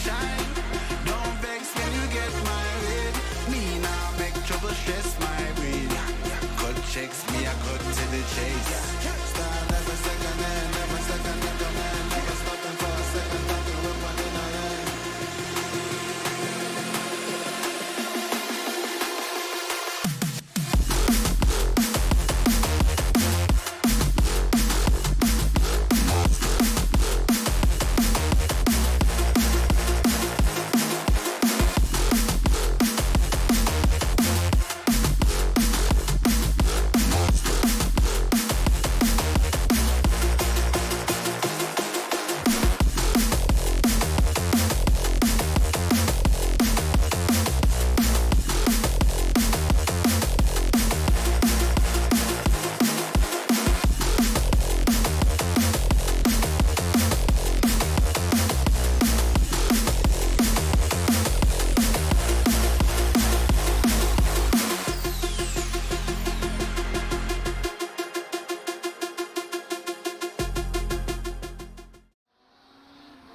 shine. Don't vex when you get married. Me now make trouble stress my breed. Cut checks, me I cut to the chase. Start never second hand, never second never man. Never stopping for a second, talking with one in a hand.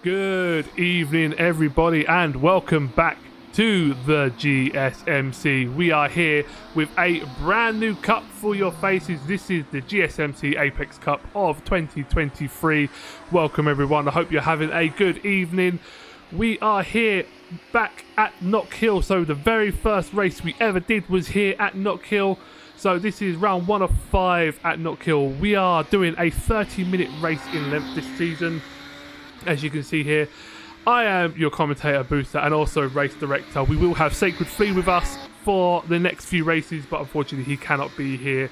Good evening, everybody, and welcome back to the GSMC. We are here with a brand new cup for your faces. This is the GSMC Apex Cup of 2023. Welcome, everyone. I hope you're having a good evening. We are here back at Knockhill. So the very first race we ever did was here at Knockhill. So this is round 1 of 5 at Knockhill. We are doing a 30-minute race in length this season. As you can see here, I am your commentator, Booster, and also race director. We will have Sacred Flea with us for the next few races, but unfortunately he cannot be here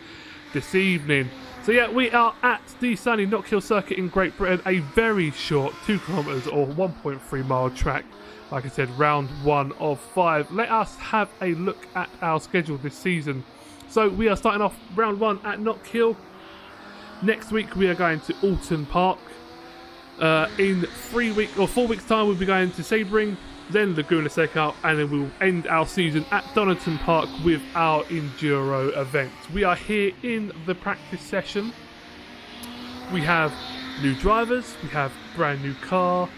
this evening. So yeah, we are at the sunny Knockhill circuit in Great Britain, a very short 2 kilometres or 1.3 mile track. Like I said, round 1 of 5. Let us have a look at our schedule this season. So we are starting off round 1 at Knockhill. Next week we are going to Alton Park. In 4 weeks time we'll be going to Sabring, then Laguna Seca, and then we'll end our season at Donington Park with our Enduro event. We are here in the practice session. We have new drivers, we have brand new car,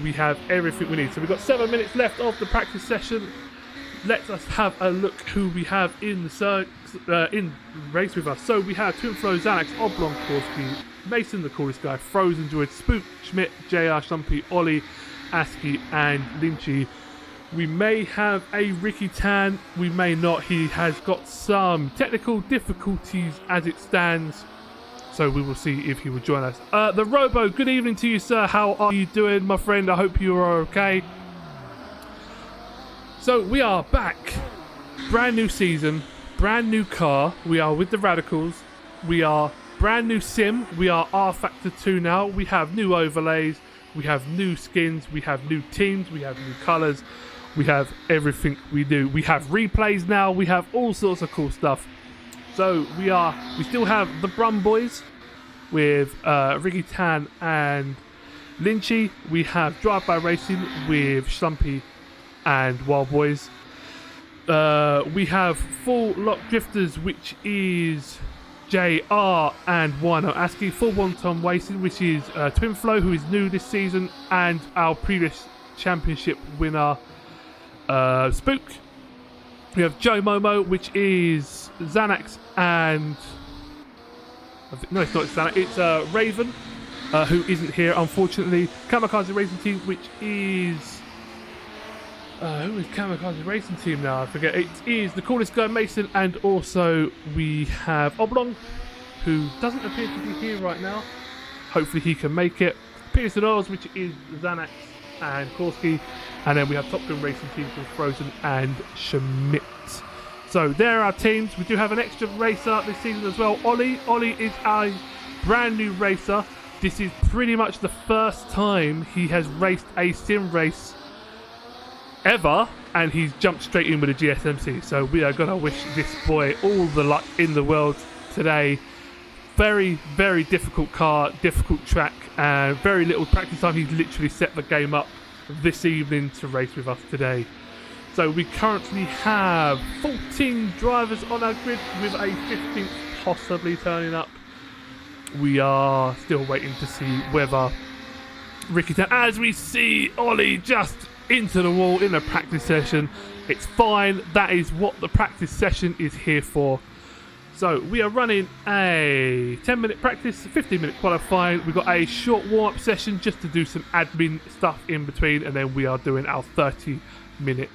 we have everything we need. So we've got 7 minutes left of the practice session. Let us have a look who we have in the race with us. So we have Twin Flow, Xanax, Oblong, Korsky, Mason the Coolest Guy, Frozen Druid, Spook, Schmidt, JR, Shumpy, Ollie, Askey, and Lynchy. We may have a Ricky Tan, we may not. He has got some technical difficulties as it stands, so we will see if he will join us. The Robo, good evening to you, sir. How are you doing, my friend? I hope you are okay. So we are back, brand new season, brand new car. We are with the Radicals. We are brand new sim. We are R Factor 2 now. We have new overlays. We have new skins. We have new teams. We have new colours. We have everything we do. We have replays now. We have all sorts of cool stuff. So we still have the Brum Boys with Ricky Tan and Lynchy. We have Drive-By Racing with Slumpy and Wild Boys. We have Full Lock Drifters, which is JR and Wino Askey. Full Wonton Racing, which is Twin Flow, who is new this season, and our previous championship winner, Spook. We have Joe Momo, which is Xanax and... No, it's not Xanax, it's Raven, who isn't here, unfortunately. Kamikaze Racing Team, which is... who is Kamikaze Racing Team now? I forget. It is the Coolest Guy, Mason, and also we have Oblong, who doesn't appear to be here right now. Hopefully he can make it. Peterson Oils, which is Xanax and Korsky, and then we have Top Gun Racing Teams with Frozen and Schmidt. So there are our teams. We do have an extra racer this season as well. Ollie is a brand new racer. This is pretty much the first time he has raced a sim race ever, and he's jumped straight in with a GSMC. So we are going to wish this boy all the luck in the world today. Very, very difficult car, difficult track, and very little practice time. He's literally set the game up this evening to race with us today. So we currently have 14 drivers on our grid with a 15th possibly turning up. We are still waiting to see whether Ricky Town. As we see Ollie just into the wall in a practice session. It's fine. That is what the practice session is here for. So we are running a 10-minute practice, 15-minute qualifying. We've got a short warm-up session just to do some admin stuff in between, and then we are doing our 30-minute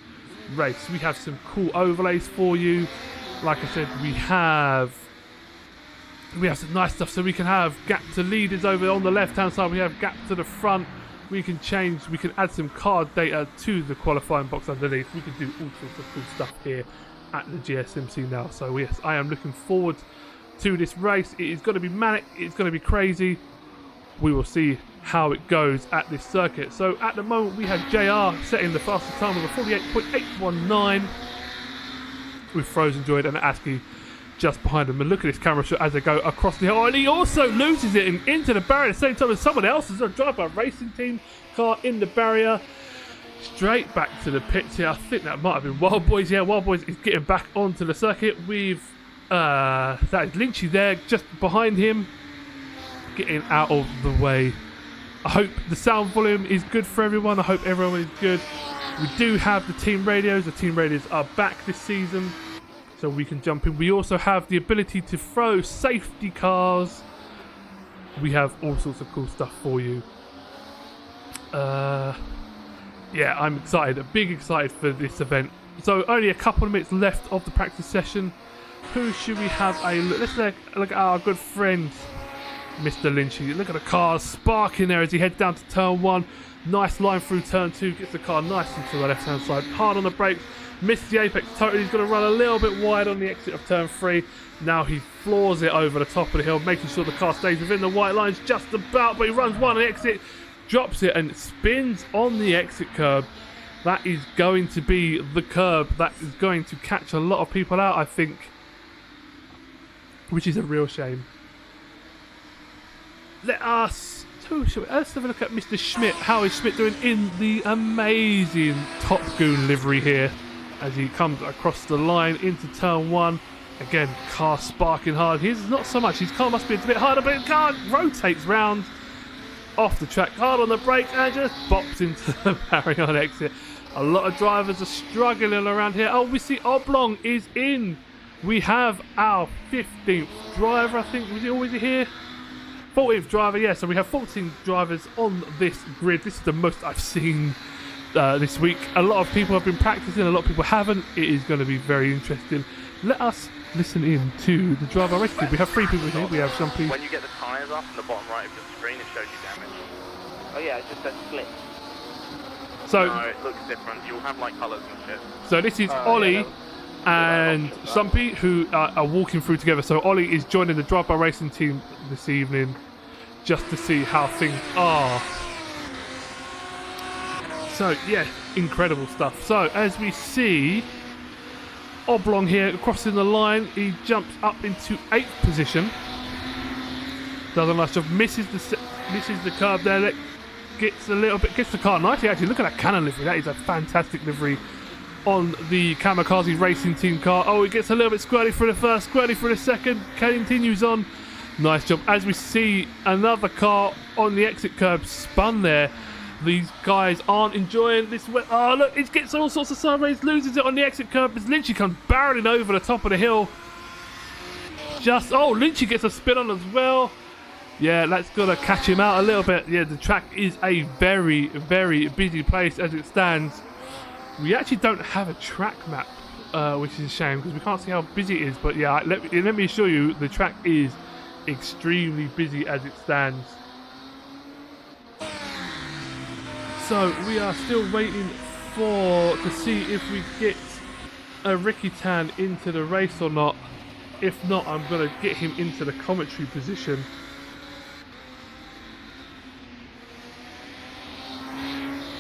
race. We have some cool overlays for you. Like I said, we have some nice stuff. So we can have gap to leaders over on the left-hand side. We have gap to the front. We can add some card data to the qualifying box underneath. We can do all sorts of cool stuff here at the GSMC now. So yes, I am looking forward to this race. It is going to be manic. It's going to be crazy. We will see how it goes at this circuit. So at the moment we have JR setting the fastest time of a 48.819 with Frozen Droid and Aski just behind him. And look at this camera shot as they go across the hill. And he also loses it and into the barrier at the same time as someone else. Is a driver racing team car in the barrier. Straight back to the pits here. I think that might have been Wild Boys. Yeah, Wild Boys is getting back onto the circuit with that is Lynchy there just behind him, getting out of the way. I hope the sound volume is good for everyone. I hope everyone is good. We do have the team radios. The team radios are back this season, so we can jump in. We also have the ability to throw safety cars. We have all sorts of cool stuff for you. Yeah, I'm excited. Big excited for this event. So only a couple of minutes left of the practice session. Who should we have a look? Let's look at our good friend, Mr. Lynchy. Look at the car sparking there as he heads down to turn 1. Nice line through turn 2. Gets the car nice into the left-hand side. Hard on the brakes. Missed the apex totally. He's going to run a little bit wide on the exit of turn 3. Now he floors it over the top of the hill, making sure the car stays within the white lines just about. But he runs one on the exit, drops it and spins on the exit curb. That is going to be the curb that is going to catch a lot of people out, I think, which is a real shame. Let's have a look at Mr. Schmidt. How is Schmidt doing in the amazing Top Goon livery here as he comes across the line into turn 1. Again, car sparking hard. His not so much. His car must be a bit harder, but his car rotates round off the track, hard on the brake, and just bops into the barrier on exit. A lot of drivers are struggling around here. Oh, we see Oblong is in. We have our 15th driver, I think. Was he always here? 14th driver, yeah. So we have 14 drivers on this grid. This is the most I've seen this week. A lot of people have been practicing, a lot of people haven't. It is going to be very interesting. Let us listen in to the driver race grid. We have 3 people here. We have some people. When you get the tyres off in the bottom right of the screen, it shows you damage. Oh yeah, it just says split. So no, it looks different. You'll have like colours and shit. So this is Ollie and Sumpy who are walking through together. So Ollie is joining the drive-by racing team this evening just to see how things are. So yeah, incredible stuff. So as we see Oblong here crossing the line, he jumps up into 8th position. Does a nice job. Misses the curb there. Gets the car nicely actually. Look at that cannon livery. That is a fantastic livery on the Kamikaze Racing Team car. Oh, it gets a little bit squirty for the first, squirty for the second. Continues on. Nice job. As we see another car on the exit curb spun there. These guys aren't enjoying this. Oh, look, it gets all sorts of sideways, loses it on the exit curb as Lynchy comes barreling over the top of the hill. Lynchy gets a spin on as well. Yeah, that's got to catch him out a little bit. Yeah, the track is a very, very busy place as it stands. We actually don't have a track map, which is a shame because we can't see how busy it is. But yeah, let me assure you, the track is extremely busy as it stands. So we are still waiting to see if we get a Ricky Tan into the race or not. If not, I'm going to get him into the commentary position.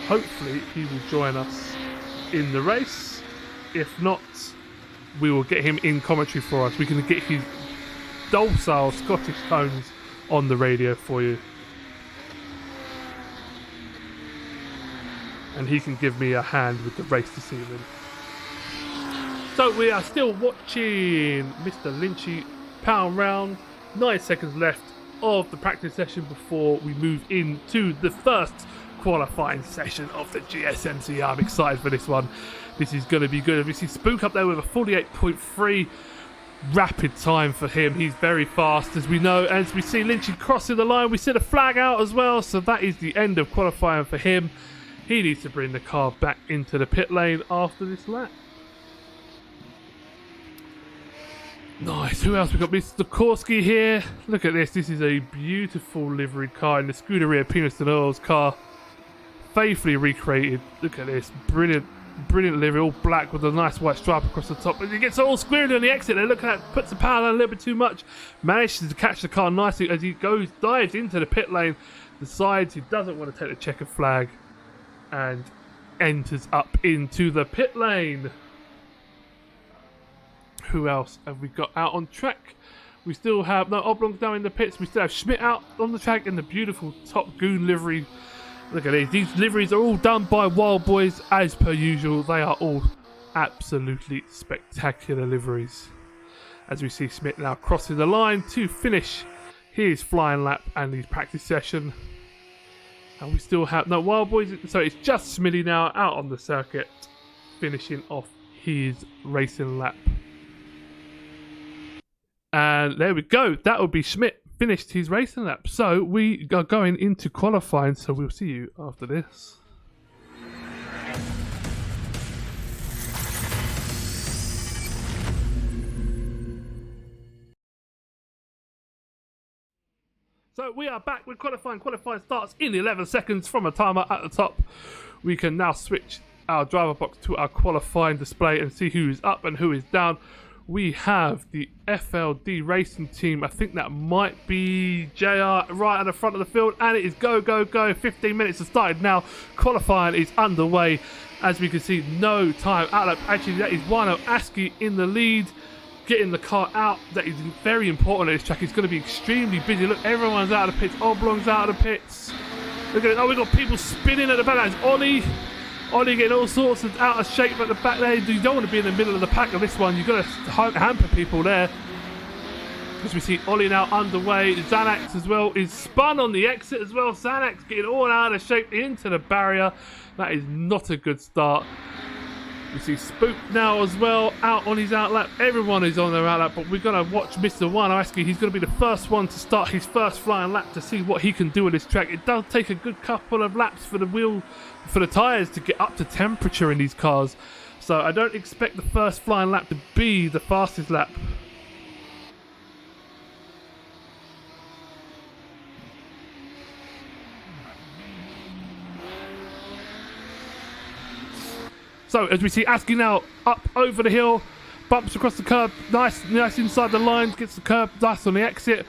Hopefully he will join us in the race. If not, we will get him in commentary for us. We can get his docile Scottish tones on the radio for you. And he can give me a hand with the race this evening. So we are still watching Mr. Lynchy pound round. 9 seconds left of the practice session before we move into the first qualifying session of the GSMC. I'm excited for this one. This is going to be good. We see Spook up there with a 48.3 rapid time for him. He's very fast, as we know. As we see Lynchy crossing the line, we see the flag out as well, so that is the end of qualifying for him. He needs to bring the car back into the pit lane after this lap. Nice. Who else we got? Mr. Korsky here. Look at this. This is a beautiful livery car in the Scuderia Peniston Oils car. Faithfully recreated. Look at this. Brilliant livery. All black with a nice white stripe across the top. And it gets all squirrely on the exit. They look at that. Puts the power down a little bit too much. Manages to catch the car nicely as he dives into the pit lane. Decides he doesn't want to take the checkered flag. And enters up into the pit lane. Who else have we got out on track? We still have Oblong's down in the pits. We still have Schmidt out on the track in the beautiful Top Goon livery. Look at these. These liveries are all done by Wild Boys as per usual. They are all absolutely spectacular liveries. As we see Schmidt now crossing the line to finish his flying lap and his practice session. And we still have Wild Boys, so it's just Smitty now out on the circuit, finishing off his racing lap. And there we go. That would be Schmidt finished his racing lap. So we are going into qualifying. So we'll see you after this. So we are back with qualifying. Qualifying starts in 11 seconds from a timer at the top. We can now switch our driver box to our qualifying display and see who is up and who is down. We have the FLD racing team. I think that might be JR right at the front of the field. And it is go, go, go. 15 minutes have started now. Qualifying is underway. As we can see, no time out. Actually, that is Wano Aski in the lead. Getting the car out. That is very important on this track. It's going to be extremely busy. Look, everyone's out of the pits. Oblong's out of the pits. Look at it. Oh, we've got people spinning at the back. That's Ollie. Ollie getting all sorts of out of shape at the back there. You don't want to be in the middle of the pack of this one. You've got to hamper people there. As we see Ollie now underway. Xanax as well is spun on the exit as well. Xanax getting all out of shape into the barrier. That is not a good start. We see Spook now as well out on his outlap. Everyone is on their outlap, but we're going to watch Mr. Wanoaski. He's going to be the first one to start his first flying lap to see what he can do on this track. It does take a good couple of laps for the tyres to get up to temperature in these cars. So I don't expect the first flying lap to be the fastest lap. So as we see Aski now up over the hill, bumps across the curb, nice inside the lines, gets the curb, nice on the exit.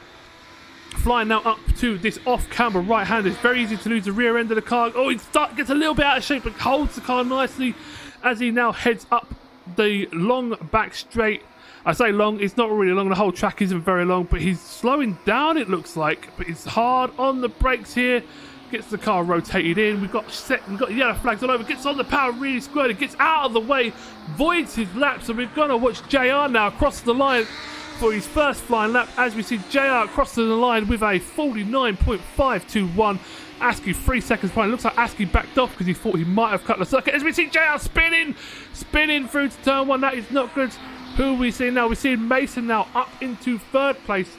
Flying now up to this off-camber right hand. It's very easy to lose the rear end of the car. Oh, he gets a little bit out of shape, but holds the car nicely as he now heads up the long back straight. I say long, it's not really long. The whole track isn't very long, but he's slowing down, it looks like. But he's hard on the brakes here. Gets the car rotated in. We've got yellow flags all over. Gets on the power really squirted. Gets out of the way. Voids his lap. So we're going to watch JR now cross the line for his first flying lap. As we see JR crossing the line with a 49.521. Aski 3 seconds behind. Looks like Aski backed off because he thought he might have cut the circuit. As we see JR spinning through to turn one. That is not good. Who are we seeing now? We're seeing Mason now up into third place.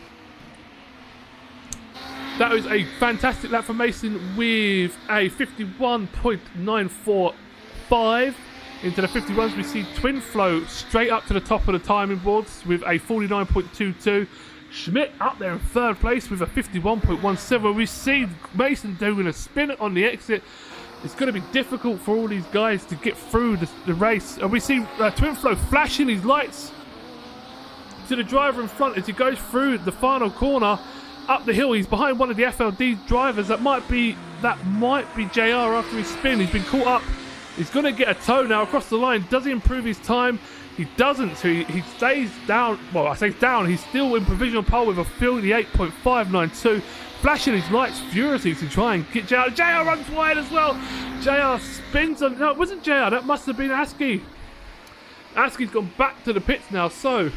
That was a fantastic lap for Mason with a 51.945 into the 51s. We see Twin Flow straight up to the top of the timing boards with a 49.22. Schmidt up there in third place with a 51.17. We see Mason doing a spin on the exit. It's going to be difficult for all these guys to get through the race. And we see Twin Flow flashing his lights to the driver in front as he goes through the final corner. Up the hill, he's behind one of the FLD drivers. That might be JR after his spin. He's been caught up. He's going to get a tow now across the line. Does he improve his time? He doesn't. So he stays down. Well, I say down. He's still in provisional pole with a 58.592. Flashing his lights furiously to try and get JR. JR runs wide as well. JR spins on. No, it wasn't JR. That must have been Aski. Aski's gone back to the pits now. So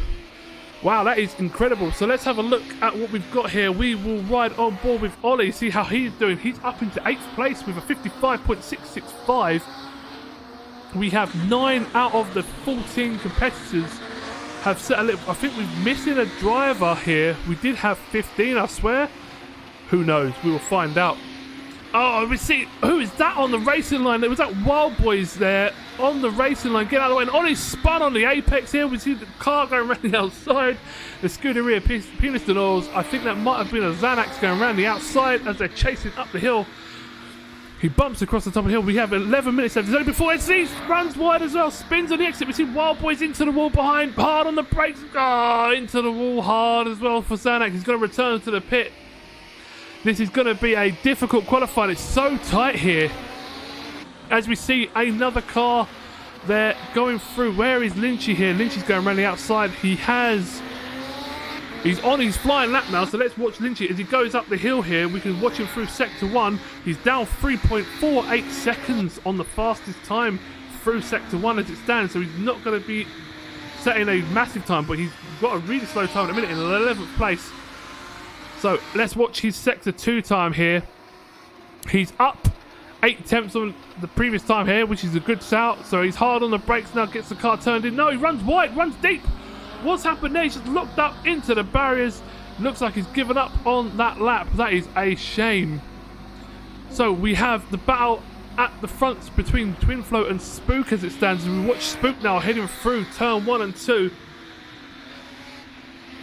Wow, that is incredible. So let's have a look at what we've got here. We will ride on board with Ollie, see how he's doing. He's up into 8th place with a 55.665. We have 9 out of the 14 competitors have set a little... I think we're missing a driver here. We did have 15, I swear. Who knows? We will find out. Oh, we see... Who is that on the racing line? There was that Wild Boys there on the racing line. Get out of the way. And Ollie's spun on the apex here. We see the car going around the outside. The Scuderia Peniston Oils. I think that might have been a Xanax going around the outside as they're chasing up the hill. He bumps across the top of the hill. We have 11 minutes left. There's only before it runs wide as well. Spins on the exit. We see Wild Boys into the wall behind. Hard on the brakes. Oh, into the wall hard as well for Xanax. He's going to return to the pit. This is going to be a difficult qualifying. It's so tight here. As we see another car there going through. Where is Lynchy here? Lynchy's going around the outside. He's on his flying lap now, so let's watch Lynchy as he goes up the hill here. We can watch him through Sector 1. He's down 3.48 seconds on the fastest time through Sector 1 as it stands, so he's not going to be setting a massive time, but he's got a really slow time at a minute in 11th place. So let's watch his Sector 2 time here. He's up 8 tenths on the previous time here, which is a good shout. So he's hard on the brakes now, gets the car turned in. No, he runs wide, runs deep. What's happened there? He's just looked up into the barriers. Looks like he's given up on that lap. That is a shame. So we have the battle at the front between Twin Float and Spook as it stands. And we watch Spook now heading through turn 1 and 2.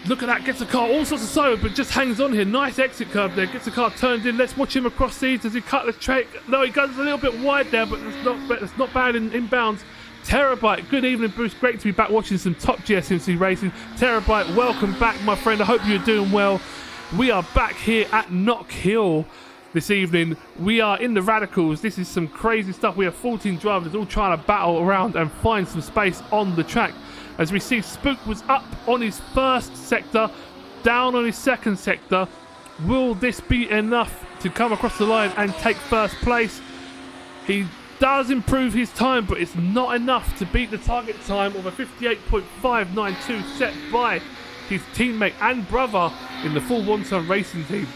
Look at that, gets the car all sorts of slow, but just hangs on here. Nice exit curve there, gets the car turned in. Let's watch him across these as he cut the track. No, he goes a little bit wide there, but it's not bad in inbounds. Terabyte, good evening, Bruce. Great to be back watching some top GSMC racing. Terabyte, welcome back, my friend. I hope you're doing well. We are back here at Knockhill this evening. We are in the Radicals. This is some crazy stuff. We have 14 drivers all trying to battle around and find some space on the track. As we see, Spook was up on his first sector, down on his second sector. Will this be enough to come across the line and take first place? He does improve his time, but it's not enough to beat the target time of a 58.592 set by his teammate and brother in the full one-ton racing team.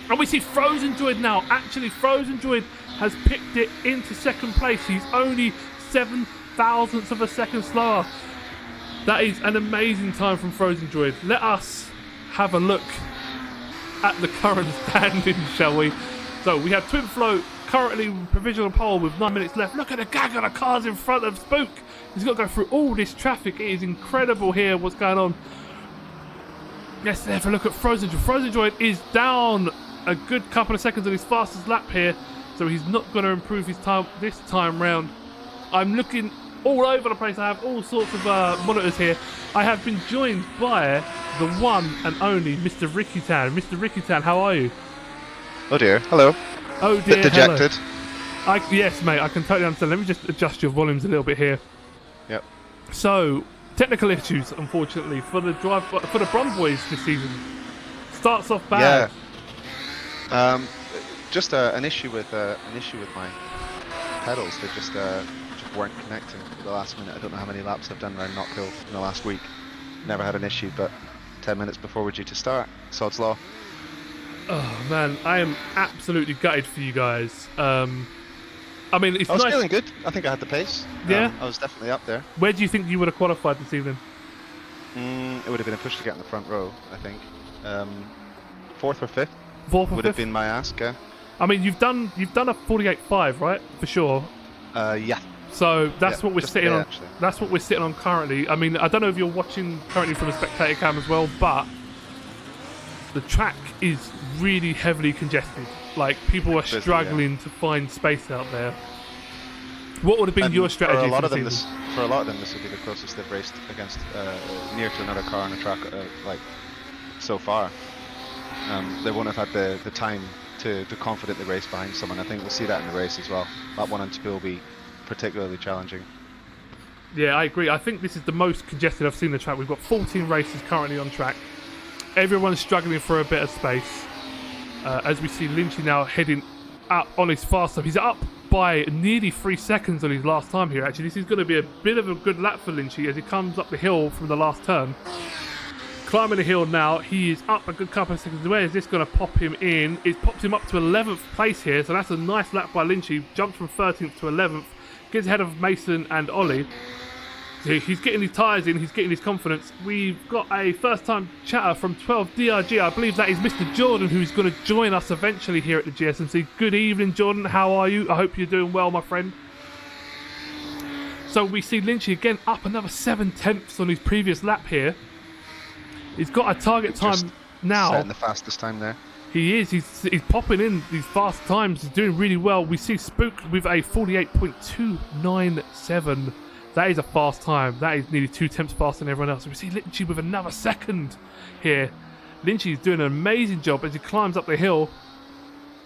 And we see Frozen Droid now. Actually, Frozen Droid has picked it into second place. He's only 7 thousandths of a second slower. That is an amazing time from Frozen Droid. Let us have a look at the current standing, shall we? So we have Twin Float currently provisional pole with 9 minutes left. Look at the gag of the cars in front of Spook. He's got to go through all this traffic. It is incredible here what's going on. Let's have a look at Frozen Droid. Frozen Droid is down a good couple of seconds on his fastest lap here, so he's not going to improve his time this time round. I'm looking all over the place. I have all sorts of monitors here. I have been joined by the one and only Mr. Ricky Tan. Mr. Ricky Tan, how are you? Oh dear, hello. Oh dear, bit dejected. Hello. Yes, mate, I can totally understand. Let me just adjust your volumes a little bit here. Yep. So, technical issues, unfortunately, for the Brum Boys this season. Starts off bad. Yeah. Just an issue with my pedals. They just weren't connecting at the last minute. I don't know how many laps I've done around Knockhill in the last week. Never had an issue, but 10 minutes before we're due to start, sod's law. Oh man, I am absolutely gutted for you guys. I mean, it's I was nice. feeling good. I think I had the pace. Yeah? I was definitely up there. Where do you think you would have qualified this evening? It would have been a push to get in the front row, I think. 4th or 5th Fourth or would have fifth? been my ask, yeah. I mean, you've done a 48.5, right? For sure. Yeah. So that's Yeah, what we're just sitting there, on. actually. That's what we're sitting on currently. I mean, I don't know if you're watching currently from a spectator cam as well, but the track is really heavily congested. Like, people are Busy, struggling to find space out there. What would have been And your strategy for a lot of the them? season? For a lot of them, this would be the closest they've raced against near to another car on a track, like so far. They won't have had the time to confidently race behind someone. I think we'll see that in the race as well. Lap 1 and 2 will be particularly challenging. Yeah, I agree. I think this is the most congested I've seen the track. We've got 14 races currently on track. Everyone's struggling for a bit of space. As we see Lynchy now heading out on his fast lap. He's up by nearly 3 seconds on his last time here, actually. This is going to be a bit of a good lap for Lynchy as he comes up the hill from the last turn. climbing the hill now. He is up a good couple of seconds. Where is this going to pop him in? It pops him up to 11th place here, so that's a nice lap by Lynchy. Jumps from 13th to 11th. Gets ahead of Mason and Ollie. So he's getting his tyres in, he's getting his confidence. We've got a first-time chatter from 12 DRG. I believe that is Mr. Jordan, who's going to join us eventually here at the GSMC. Good evening, Jordan. How are you? I hope you're doing well, my friend. So we see Lynchy again up another 7/10 on his previous lap here. He's got a target time now. Setting the fastest time there. He is. He's popping in these fast times. He's doing really well. We see Spook with a 48.297. That is a fast time. That is nearly 2 tenths faster than everyone else. We see Lynchy with another second here. Lynchy is doing an amazing job as he climbs up the hill.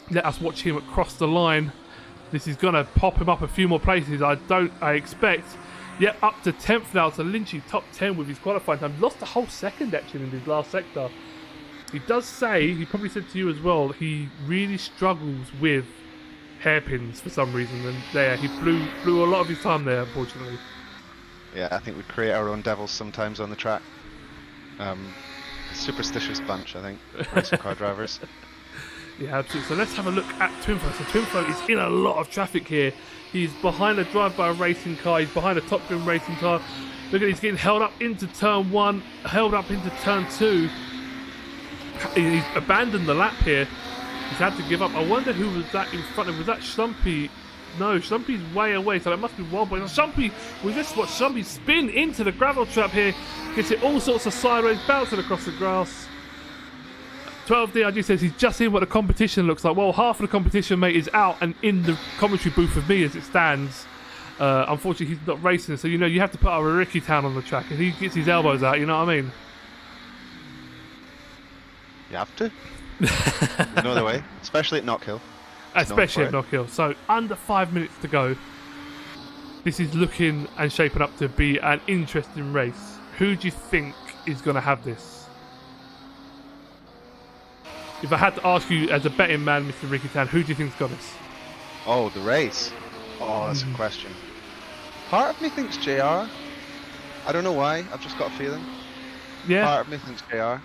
Let us watch him across the line. This is going to pop him up a few more places. I expect. Yep, up to 10th now. So Lynchy top 10 with his qualifying time. Lost a whole second actually in his last sector. He does say, he probably said to you as well, he really struggles with hairpins for some reason. And there, he blew a lot of his time there, unfortunately. Yeah, I think we create our own devils sometimes on the track. Superstitious bunch, I think, racing car drivers. Yeah, absolutely. So let's have a look at Twinflow. So Twinflow is in a lot of traffic here. He's behind a drive-by racing car. He's behind a Top Gun racing car. Look at, he's getting held up into turn 1, held up into turn 2. He's abandoned the lap here. He's had to give up. I wonder who was that in front of him. Was that Schlumpy? No, Schlumpy's way away, so that must be Wild Boy. Schlumpy, we just watched Schlumpy spin into the gravel trap here. Gets it all sorts of sideways, bouncing across the grass. 12 DRG says he's just seen what the competition looks like. Well, half of the competition, mate, is out and in the commentary booth with me as it stands. Unfortunately, he's not racing, so you have to put our Ricky Town on the track, and he gets his elbows out. You know what I mean? You have to. No other way, especially at Knockhill. Especially at Knockhill. So under 5 minutes to go. This is looking and shaping up to be an interesting race. Who do you think is going to have this? If I had to ask you as a betting man, Mr. Ricky Tan, who do you think's got this? Oh, the race. Oh, that's a question. Part of me thinks JR. I don't know why. I've just got a feeling. Yeah. Part of me thinks JR.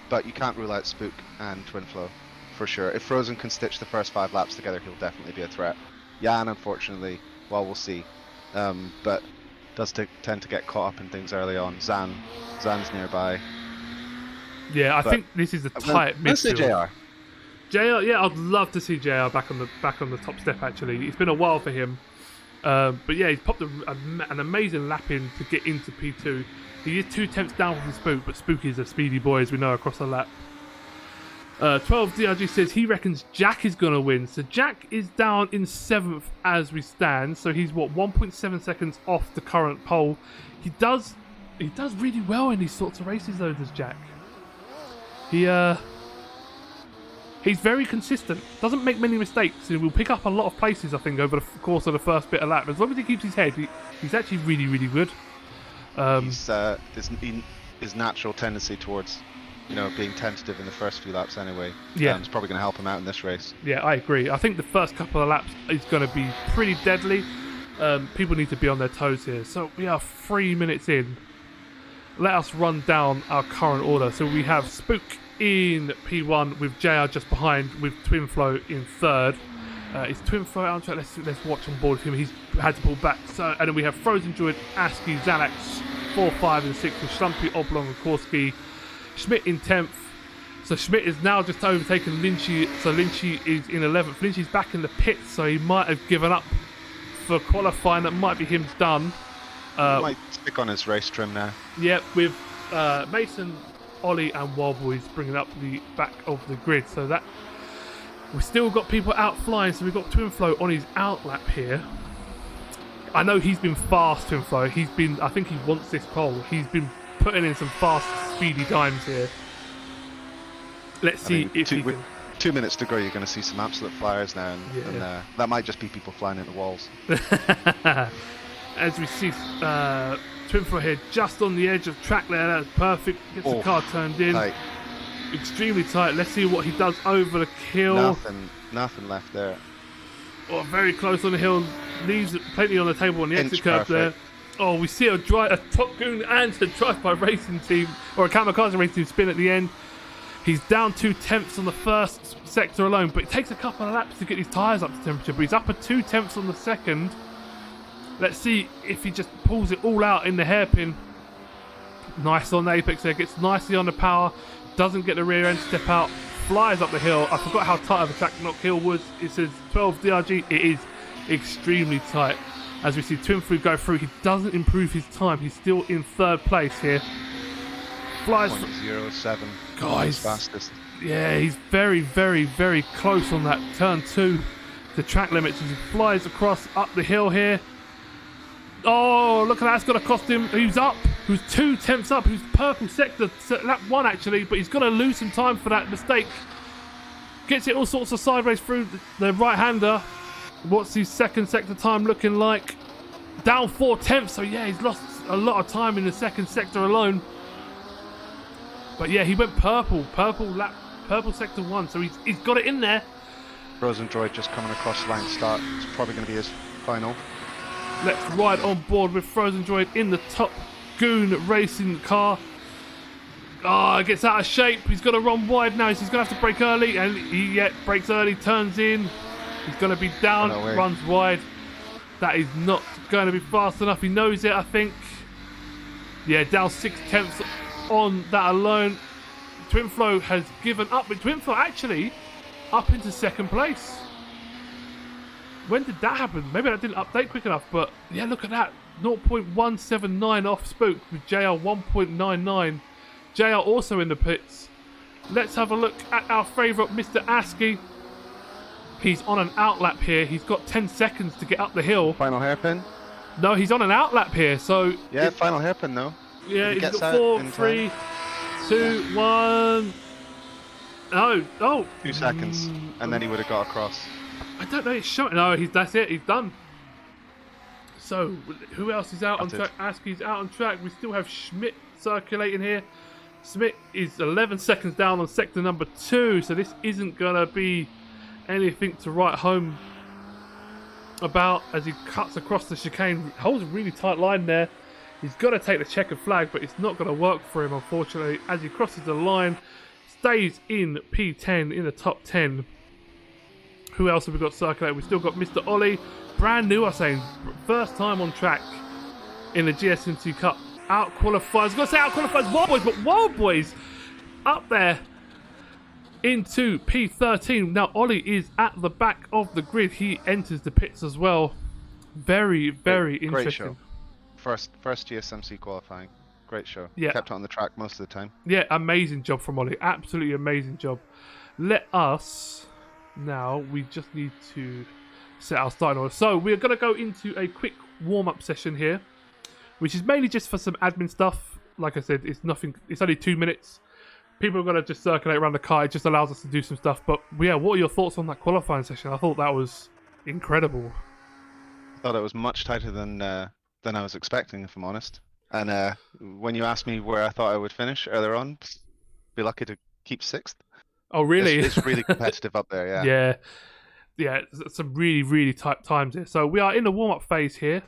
But you can't rule out Spook and Twinflow for sure. If Frozen can stitch the first 5 laps together, he'll definitely be a threat. Jan, unfortunately, well, we'll see. But does tend to get caught up in things early on. Zan's nearby. Yeah, I think this is a tight midfield. JR. JR, yeah, I'd love to see JR back on the top step. Actually, it's been a while for him, but yeah, he's popped an amazing lap in to get into P2. He is 2 tenths down from Spook, but Spook is a speedy boy, as we know, across the lap. 12 DRG says he reckons Jack is going to win. So Jack is down in 7th as we stand. So he's, 1.7 seconds off the current pole. He does really well in these sorts of races, though, does Jack. He's very consistent. Doesn't make many mistakes. He will pick up a lot of places, I think, over the course of the first bit of lap. As long as he keeps his head, he's actually really, really good. His natural tendency towards, being tentative in the first few laps anyway. Yeah, it's probably going to help him out in this race. Yeah, I agree. I think the first couple of laps is going to be pretty deadly. People need to be on their toes here. So we are 3 minutes in. Let us run down our current order. So we have Spook in P1 with JR just behind, with Twinflow in 3rd. Is Twinflow out on track? Let's watch on board with him. He's had to pull back. So, and then we have Frozen Druid, ASCII, Xanax 4, 5 and 6 with Schlumpy, Oblong and Korski. Schmidt in 10th. So Schmidt is now just overtaken Lynchy. So Lynchy is in 11th. Lynchy's back in the pits, so he might have given up for qualifying. That might be him done. Might stick on his race trim now. Yeah, with Mason, Ollie and Wild Boys bringing up the back of the grid. So that we've still got people out flying. So we've got Twinflow on his out lap here. I know he's been fast, Twinflow. I think he wants this pole. He's been putting in some fast, speedy times here. Let's see if he can. 2 minutes to go, you're going to see some absolute flyers now, and that might just be people flying into walls. As we see Twinflow here just on the edge of track there. That's perfect. Gets the car turned in. Tight. Extremely tight. Let's see what he does over the hill. Nothing left there. Oh, very close on the hill. Leaves plenty on the table on the exit curve there. Oh, we see a Top Goon and a drive-by racing team, or a kamikaze racing team spin at the end. He's down 2/10 on the first sector alone, but it takes a couple of laps to get his tyres up to temperature, but he's up at 2/10 on the second. Let's see if he just pulls it all out in the hairpin. Nice on the apex there, gets nicely on the power, doesn't get the rear end step out, flies up the hill. I forgot how tight of a track Knockhill was. It says 12 DRG. It is extremely tight. As we see Twinflew go through, he doesn't improve his time. He's still in third place here. Flies 0.07. Guys, fastest. Yeah, he's very, very, very close on that turn 2 to track limits as he flies across up the hill here. Oh, look at that. It's going to cost him. Who's up? Who's 2/10 up? Who's purple sector? Lap 1 actually, but he's going to lose some time for that mistake. Gets it all sorts of sideways through the right-hander. What's his second sector time looking like? Down 4/10, so yeah, he's lost a lot of time in the second sector alone. But yeah, he went purple sector 1, so he's got it in there. Frozen Droid just coming across line start. It's probably going to be his final. Let's ride on board with Frozen Droid in the Top Goon racing car. Ah, gets out of shape. He's got to run wide now. He's going to have to brake early, and he brakes early, turns in. He's going to be down, runs wide. That is not going to be fast enough. He knows it, I think. Yeah, down 6/10 on that alone. Twinflow has given up, but Twinflow actually up into second place. When did that happen? Maybe I didn't update quick enough, but yeah, look at that. 0.179 off Spook with JL 1.99. JL also in the pits. Let's have a look at our favourite Mr. Askey. He's on an outlap here. He's got 10 seconds to get up the hill. Final hairpin? No, he's on an outlap here, so... Yeah, final hairpin though. Yeah, he's got 4, 3, 2, 1... Oh! 2 seconds, and then he would have got across. I don't know, it's showing. No, that's it, he's done. So, who else is out on track? Askey's out on track. We still have Schmidt circulating here. Schmidt is 11 seconds down on sector number 2, so this isn't going to be anything to write home about as he cuts across the chicane. Holds a really tight line there. He's got to take the checkered flag, but it's not going to work for him, unfortunately. As he crosses the line, stays in P10 in the top 10. Who else have we got circulating? We've still got Mr. Ollie, brand new, I'm saying, first time on track in the GSMC Cup. Out qualifies, I've got to say out qualifies Wild Boys, but Wild Boys up there into P13. Now Ollie is at the back of the grid. He enters the pits as well. Very, very interesting. Great show. First GSMC qualifying. Great show. Yeah. Kept it on the track most of the time. Yeah, amazing job from Ollie. Absolutely amazing job. Let us... Now, we just need to set our starting order. So, we're going to go into a quick warm-up session here, which is mainly just for some admin stuff. Like I said, it's nothing. It's only 2 minutes. People are going to just circulate around the car. It just allows us to do some stuff. But, yeah, what are your thoughts on that qualifying session? I thought that was incredible. I thought it was much tighter than I was expecting, if I'm honest. And when you asked me where I thought I would finish earlier on, be lucky to keep 6th. Oh, really? It's really competitive up there, yeah. Yeah, some really, really tight times here. So we are in the warm-up phase here.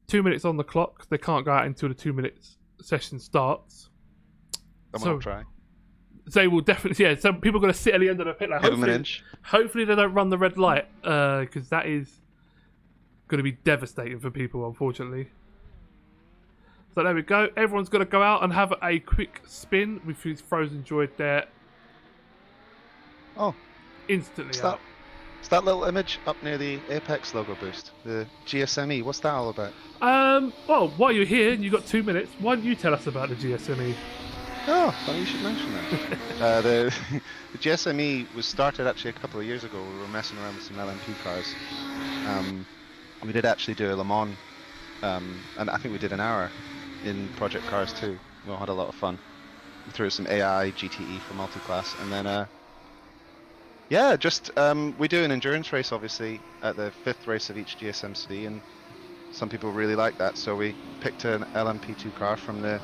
2 minutes on the clock. They can't go out until the 2 minutes session starts. Someone will try. They will definitely, yeah. Some people are going to sit at the end of the pit. Like, Give them an inch. Hopefully they don't run the red light, because that is going to be devastating for people, unfortunately. So there we go. Everyone's going to go out and have a quick spin with his Frozen Droid there. Oh, instantly out. It's that little image up near the Apex logo boost, the GSME. What's that all about? Well, while you're here and you've got 2 minutes, why don't you tell us about the GSME? Oh, funny you should mention that. the GSME was started actually a couple of years ago. We were messing around with some LMP cars. We did actually do a Le Mans, and I think we did an hour in Project Cars too. We all had a lot of fun. We threw some AI, GTE for multi-class, and then yeah, just we do an endurance race obviously at the 5th race of each GSMC, and some people really like that, so we picked an LMP2 car from the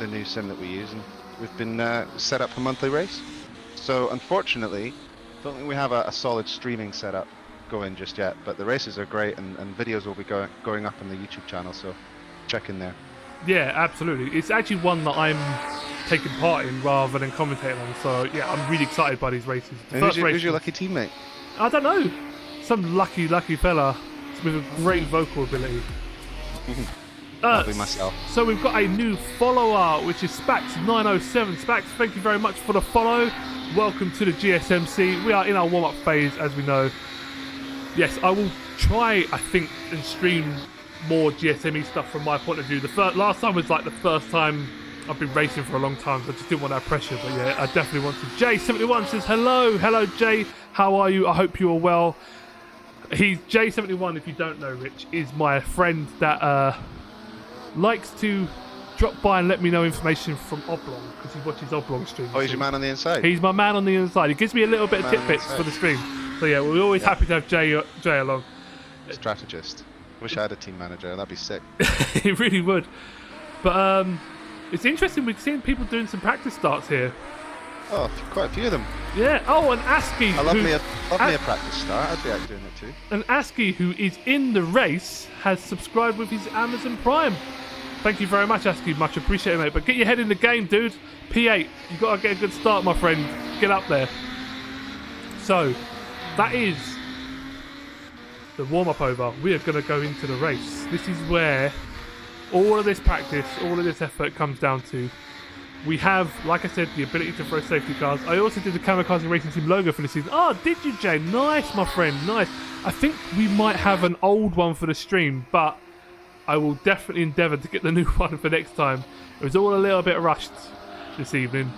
new sim that we use, and we've been set up a monthly race. So unfortunately, I don't think we have a solid streaming setup go in just yet. But the races are great, and videos will be going up on the YouTube channel, so check in there. Yeah, absolutely. It's actually one that I'm taking part in rather than commentating on. So yeah, I'm really excited by these races. The And who's your lucky teammate? I don't know. Some lucky fella with a great vocal ability. That'll be myself. So we've got a new follower, which is Spax907. Spax, thank you very much for the follow. Welcome to the GSMC. We are in our warm-up phase, as we know. Yes, I will try, I think, and stream more GSME stuff from my point of view. Last time was like the first time I've been racing for a long time, so I just didn't want that pressure. But yeah, I definitely want to. J71 says, hello Jay, how are you? I hope you are well. He's J71, if you don't know, Rich, is my friend that likes to drop by and let me know information from Oblong, because he watches Oblong streams. Oh, he's your man on the inside? He's my man on the inside. He gives me a little bit of tidbits for the stream. So yeah, we're always happy to have Jay along. Strategist. Wish I had a team manager, that'd be sick. It really would. But it's interesting, we've seen people doing some practice starts here. Oh, quite a few of them. Yeah. Oh, and ASCII. I love me a practice start. I'd be out doing it too. And ASCII, who is in the race, has subscribed with his Amazon Prime. Thank you very much, ASCII. Much appreciated, mate. But get your head in the game, dude. P8, you got to get a good start, my friend. Get up there. So, that is the warm-up over. We are going to go into the race. This is where all of this practice, all of this effort comes down to. We have, like I said, the ability to throw safety cars. I also did the Kamikaze Racing Team logo for the season. Oh, did you, Jay? Nice, my friend. Nice. I think we might have an old one for the stream, but I will definitely endeavour to get the new one for next time. It was all a little bit rushed this evening.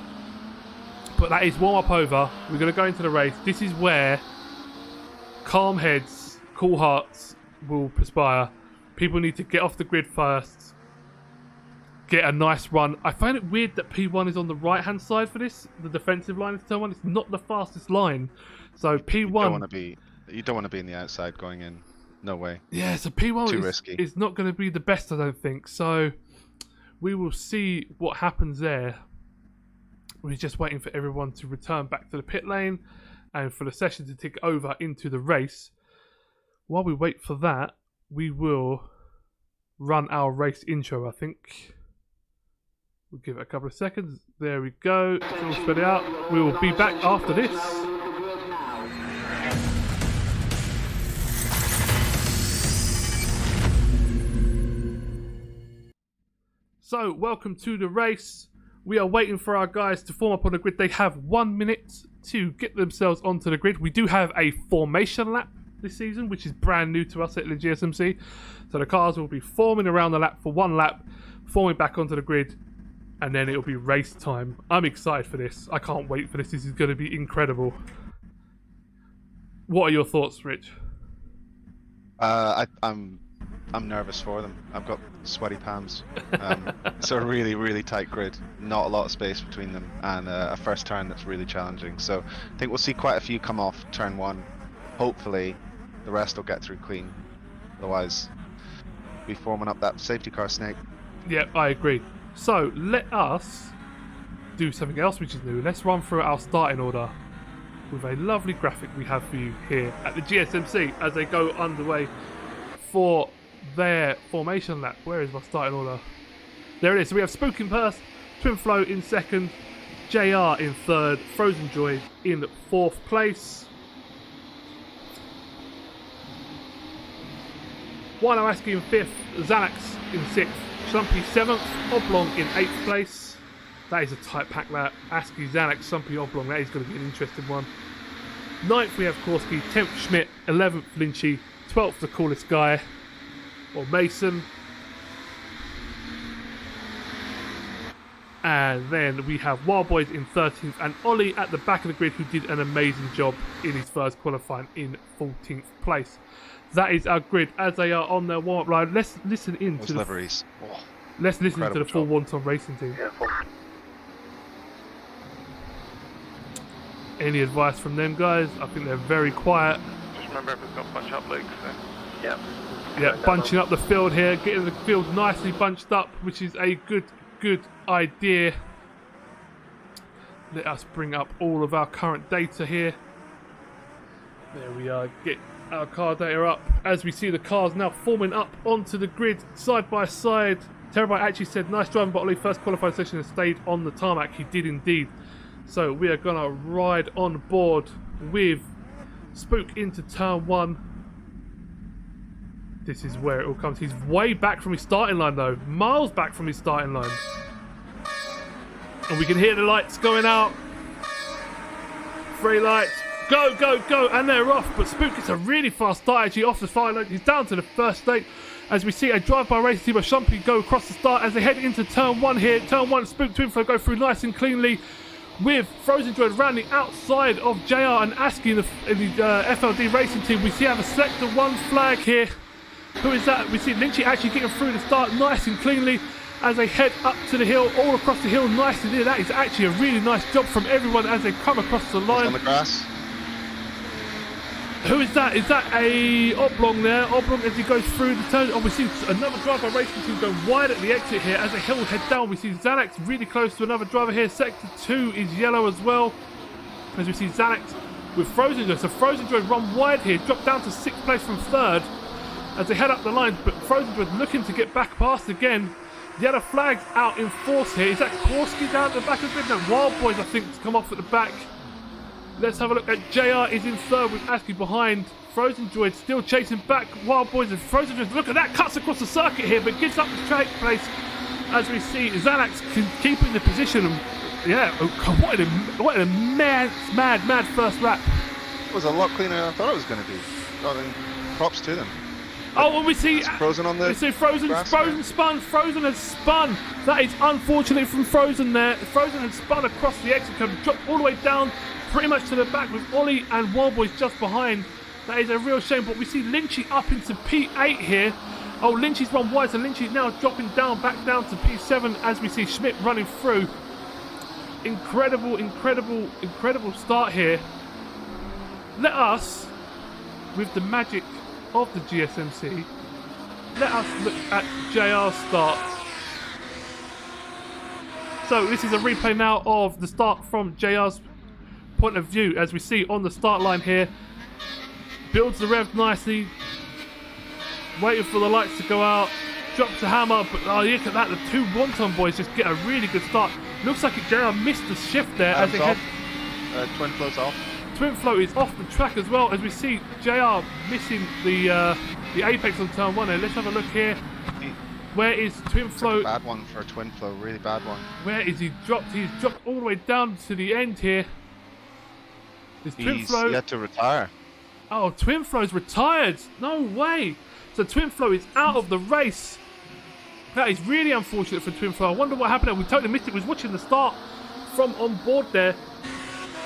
But that is warm-up over. We're going to go into the race. This is where calm heads, cool hearts will perspire. People need to get off the grid first. Get a nice run. I find it weird that P1 is on the right-hand side for this. The defensive line is turn one. It's not the fastest line. So P1... You don't want to be in the outside going in. No way. Yeah, so P1 Too risky. is not going to be the best, I don't think. So we will see what happens there. We're just waiting for everyone to return back to the pit lane and for the session to tick over into the race. While we wait for that, we will run our race intro, I think. We'll give it a couple of seconds. There we go. It's all spread out. We will be back after this. So, welcome to the race. We are waiting for our guys to form up on the grid. They have 1 minute to get themselves onto the grid. We do have a formation lap this season, which is brand new to us at the GSMC. So the cars will be forming around the lap for 1 lap, forming back onto the grid, and then it'll be race time. I'm excited for this. I can't wait for this. This is going to be incredible. What are your thoughts, Rich? I'm nervous for them. I've got sweaty palms. It's a really, really tight grid. Not a lot of space between them, and a first turn that's really challenging. So I think we'll see quite a few come off turn one. Hopefully, the rest will get through clean. Otherwise, we'll be forming up that safety car snake. Yeah, I agree. So let us do something else which is new. Let's run through our starting order with a lovely graphic we have for you here at the GSMC as they go underway for their formation lap. Where is my starting order? There it is. So we have Spook in first, Twin Flow in second, JR in third, Frozen Joy in fourth place. Wino ASCII in fifth, Xanax in sixth, Slumpy 7th, Oblong in 8th place. That is a tight pack, that. ASCII, Xanax, Slumpy, Oblong. That is going to be an interesting one. 9th we have Korski, 10th Schmidt, 11th Lynchy, 12th the coolest guy, or Mason. And then we have Wild Boys in 13th and Ollie at the back of the grid, who did an amazing job in his first qualifying in 14th place. That is our grid as they are on their warm-up line. Let's listen in to liveries. Let's listen to the full job. Wonton Racing team. Any advice from them guys? I think they're very quiet. Just remember if it's got bunch up legs. So. Yeah. Yeah, bunching up the field here, getting the field nicely bunched up, which is a good idea. Let us bring up all of our current data here. There we are. our car data up as we see the cars now forming up onto the grid side by side. Terabyte actually said nice driving, but Ollie first qualified session and stayed on the tarmac. He did indeed. So we are gonna ride on board with Spook into turn 1. This is where it all comes. He's way back from his starting line though, miles back from his starting line, and we can hear the lights going out. 3 lights. Go, go, go, and they're off. But Spook gets a really fast start actually off the fire line. He's down to the first straight. As we see a drive-by racing team of Shumpy go across the start as they head into turn 1 here. Turn 1, Spook Twin Flow go through nice and cleanly with Frozen Droid around the outside of JR and ASCII in the FLD racing team. We see have a Sector 1 flag here. Who is that? We see Lynchy actually getting through the start nice and cleanly as they head up to the hill, all across the hill, nice and near. That is actually a really nice job from everyone as they come across the line. On the grass. Who is that? Is that a Oblong there? Oblong as he goes through the turn. Oh, we see another driver racing team go wide at the exit here as the hill head down. We see Xanax really close to another driver here. Sector 2 is yellow as well. As we see Xanax with Frozen Droid. So Frozen Droid run wide here, drop down to 6th place from 3rd as they head up the line. But Frozen Droid looking to get back past again. The other flag's out in force here. Is that Korski down at the back of the grid? No, Wild Boys I think to come off at the back. Let's have a look at JR is in 3rd with ASCII behind. Frozen Droid still chasing back Wild Boys and Frozen Droid. Look at that, cuts across the circuit here, but gives up the track place as we see Xanax keeping the position. And yeah, what a mad first lap. It was a lot cleaner than I thought it was going to be. I mean, props to them. Oh, and we see Frozen on the. We see Frozen spun. Frozen has spun. That is unfortunate from Frozen there. Frozen has spun across the exit curve, dropped all the way down, pretty much to the back with Ollie and Wild Boys just behind. That is a real shame. But we see Lynchy up into P8 here. Oh, Lynchy's run wide, so Lynchy's now dropping down, back down to P7 as we see Schmidt running through. Incredible start here. Let us, with the magic of the GSMC, let us look at JR's start. So this is a replay now of the start from JR's point of view as we see on the start line here. Builds the rev nicely, waiting for the lights to go out, drops the hammer, but oh, look at that, the 2 Wonton boys just get a really good start. Looks like JR missed the shift there as they head. Twin Flow's off. Twin Flow is off the track as well as we see JR missing the apex on turn 1 there. Let's have a look here. Where is Twin Flow? Bad one for Twin Flow, really bad one. Where is he dropped? He's dropped all the way down to the end here. Is Twin Flow yet to retire? Oh, Twin Flow's retired. No way. So Twin Flow is out of the race. That is really unfortunate for Twin Flow. I wonder what happened there. We totally missed it. We was watching the start from on board there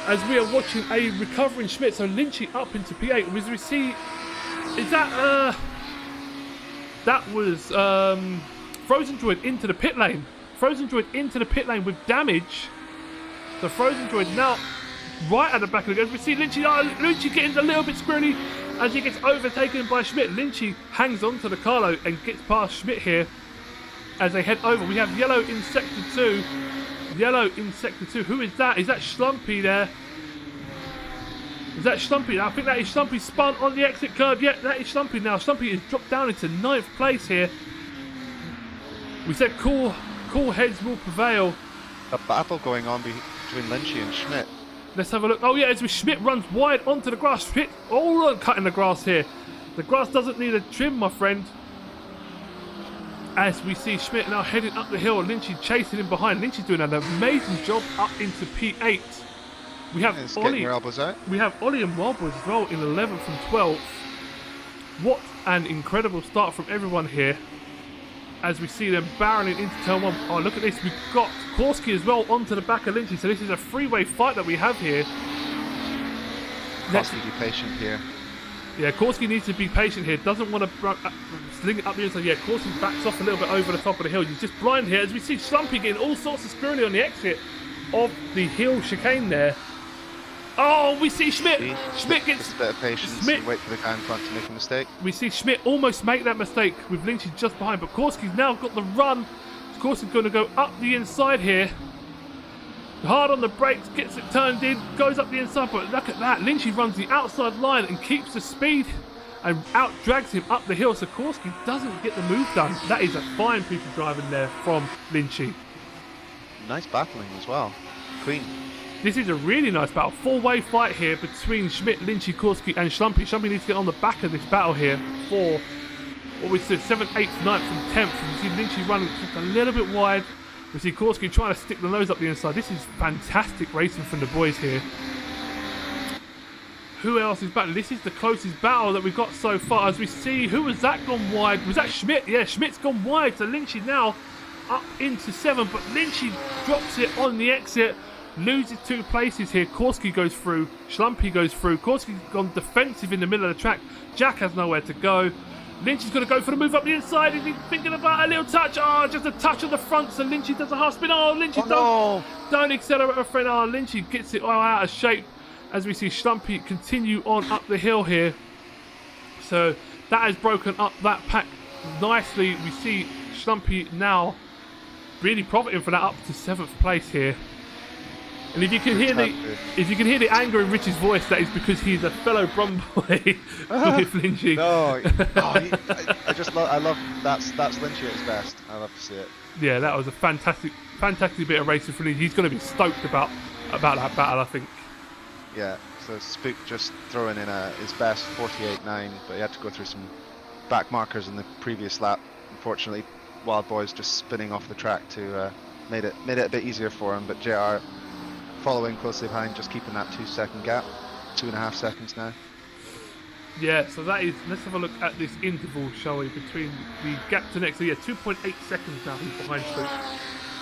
as we are watching a recovering Schmidt. So Lynchy up into P8. As we see, is that that was Frozen Droid into the pit lane. Frozen Droid into the pit lane with damage. So Frozen Droid now right at the back of the grid. As we see Lynchy, Lynchy getting a little bit squirrely as he gets overtaken by Schmidt. Lynchy hangs on to the Carlo and gets past Schmidt here as they head over. We have yellow in Sector 2. Yellow in Sector 2. Who is that? Is that Schlumpy there? Is that Schlumpy? I think that is Schlumpy spun on the exit curve. Yeah, that is Schlumpy now. Schlumpy is dropped down into 9th place here. We said cool heads will prevail. A battle going on between Lynchy and Schmidt. Let's have a look. Oh yeah, as Schmidt runs wide onto the grass. Schmidt all cutting the grass here. The grass doesn't need a trim, my friend. As we see Schmidt now heading up the hill, Lynchy chasing him behind. Lynchy's doing an amazing job up into P8. We have Ollie. We have Ollie and Wild Boys as well in 11th and 12th. What an incredible start from everyone here. As we see them barreling into turn 1. Oh, look at this. We've got Korski as well onto the back of Lynchy. So this is a three-way fight that we have here. Korski, be patient here. Yeah, Korski needs to be patient here. Doesn't want to sling it up the inside. Yeah, Korski backs off a little bit over the top of the hill. He's just blind here. As we see Schlumpy getting all sorts of squirrely on the exit of the hill chicane there. Oh, we see Schmidt. Schmidt gets just a bit of patience and wait for the guy in front to make a mistake. We see Schmidt almost make that mistake with Lynchy just behind, but Korski's now got the run. Korski's going to go up the inside here. Hard on the brakes, gets it turned in, goes up the inside, but look at that. Lynchy runs the outside line and keeps the speed and out drags him up the hill. So Korski doesn't get the move done. That is a fine piece of driving there from Lynchy. Nice battling as well. Clean. This is a really nice battle. Four-way fight here between Schmidt, Lynchy, Korski and Schlumpy. Schlumpy needs to get on the back of this battle here for what we said 7th, 8th, 9th and 10th. We see Lynchy running just a little bit wide. We see Korski trying to stick the nose up the inside. This is fantastic racing from the boys here. Who else is battling? This is the closest battle that we've got so far. As we see, who was that gone wide? Was that Schmidt? Yeah, Schmidt's gone wide. So Lynchy now up into 7th, but Lynchy drops it on the exit. Loses 2 places here. Korski goes through. Schlumpy goes through. Korski's gone defensive in the middle of the track. Jack has nowhere to go. Lynchy's going to go for the move up the inside. Is he thinking about a little touch? Oh, just a touch on the front. So Lynchy does a half spin. Oh, Lynchy don't accelerate, my friend. Oh, Lynchy gets it all out of shape as we see Schlumpy continue on up the hill here. So that has broken up that pack nicely. We see Schlumpy now really profiting from that up to 7th place here. And if you can hear the anger in Rich's voice, that is because he's a fellow Brum boy with Lynchy. No, I love that's Lynchy at his best. I love to see it. Yeah, that was a fantastic bit of racing for Lynchy. He's going to be stoked about that battle, I think. Yeah, so Spook just throwing in his best 48.9, but he had to go through some back markers in the previous lap. Unfortunately, Wild Boy's just spinning off the track to made it a bit easier for him, but JR following closely behind, just keeping that 2-second gap, 2.5 seconds now. Yeah, so that is, let's have a look at this interval, shall we, between the gap to next. So yeah, 2.8 seconds now he's behind Spook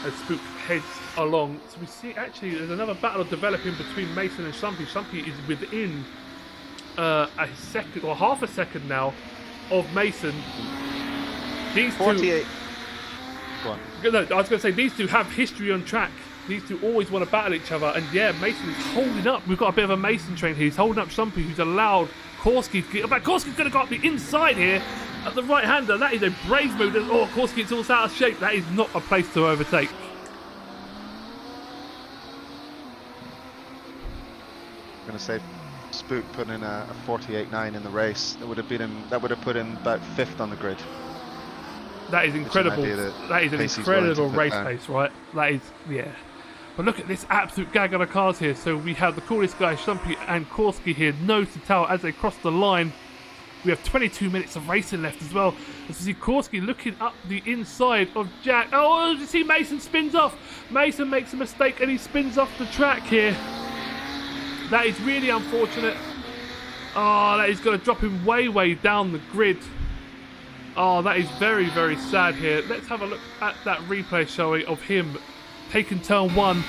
as Spook heads along. So we see actually there's another battle developing between Mason and Schlumpy. Schlumpy is within a second or half a second now of Mason. These 48. Go on. No, I was going to say these two have history on track. These two always want to battle each other, and yeah, Mason is holding up. We've got a bit of a Mason train here. He's holding up Schlumpy, who's allowed Korski to get back. Korski's going to go up the inside here at the right hander. That is a brave move. Oh, Korski gets all out of shape. That is not a place to overtake. I'm going to say Spook putting in a 48.9 in the race. That would have put him about 5th on the grid. That is incredible. That is an incredible race pace, right? That is, yeah. But look at this absolute gag on the cars here. So we have the coolest guy, Schlumpy and Korski here, nose to tail as they cross the line. We have 22 minutes of racing left as well. As we see Korski looking up the inside of Jack. Oh, you see Mason spins off. Mason makes a mistake and he spins off the track here. That is really unfortunate. Oh, that is going to drop him way down the grid. Oh, that is very, very sad here. Let's have a look at that replay, shall we, of him taking turn 1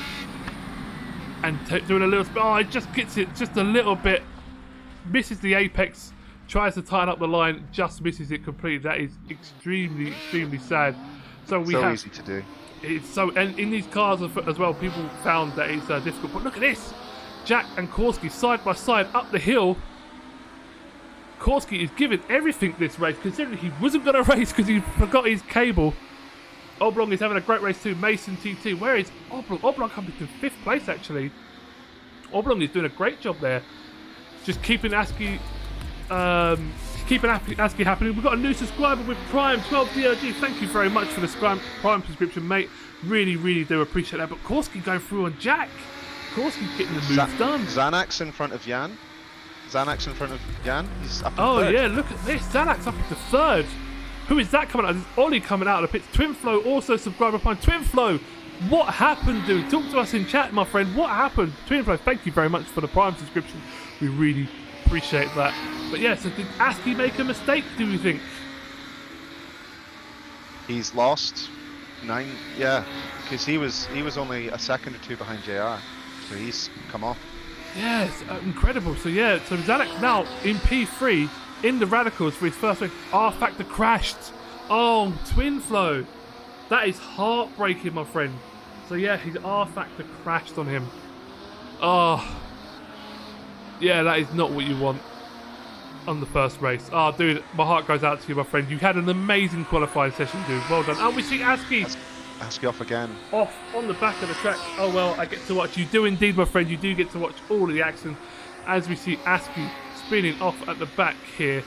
and doing a little spin. Oh, he just gets it just a little bit. Misses the apex. Tries to tighten up the line. Just misses it completely. That is extremely sad. So easy to do. It's so, and in these cars as well, people found that it's difficult. But look at this. Jack and Korski side by side up the hill. Korski is giving everything this race, considering he wasn't going to race because he forgot his cable. Oblong is having a great race too. Mason TT. Where is Oblong? Oblong coming to 5th place actually. Oblong is doing a great job there. Just keeping ASCII happening. We've got a new subscriber with Prime 12 DRG. Thank you very much for the Prime subscription, mate. Really do appreciate that. But Korski going through on Jack. Korski's getting the moves done. Xanax in front of Jan. He's up in 3rd. Oh yeah, look at this. Xanax up into 3rd. Who is that coming out? There's Ollie coming out of the pits. Twinflow also subscriber Prime. Twinflow, what happened, dude? Talk to us in chat, my friend. What happened? Twinflow, thank you very much for the Prime subscription. We really appreciate that. But yeah, so did ASCII make a mistake, do you think? He's lost 9, yeah, because he was only a second or 2 behind JR, so he's come off. Yeah, it's incredible. So yeah, so Xanax now in P3 in the Radicals for his first race. R Factor crashed. Oh, Twinflow. That is heartbreaking, my friend. So yeah, his R Factor crashed on him. Oh, yeah, that is not what you want on the first race. Oh, dude, my heart goes out to you, my friend. You had an amazing qualifying session, dude. Well done. And we see ASCII. ASCII off again. Off on the back of the track. Oh well, I get to watch. You do indeed, my friend. You do get to watch all of the action as we see ASCII spinning off at the back here.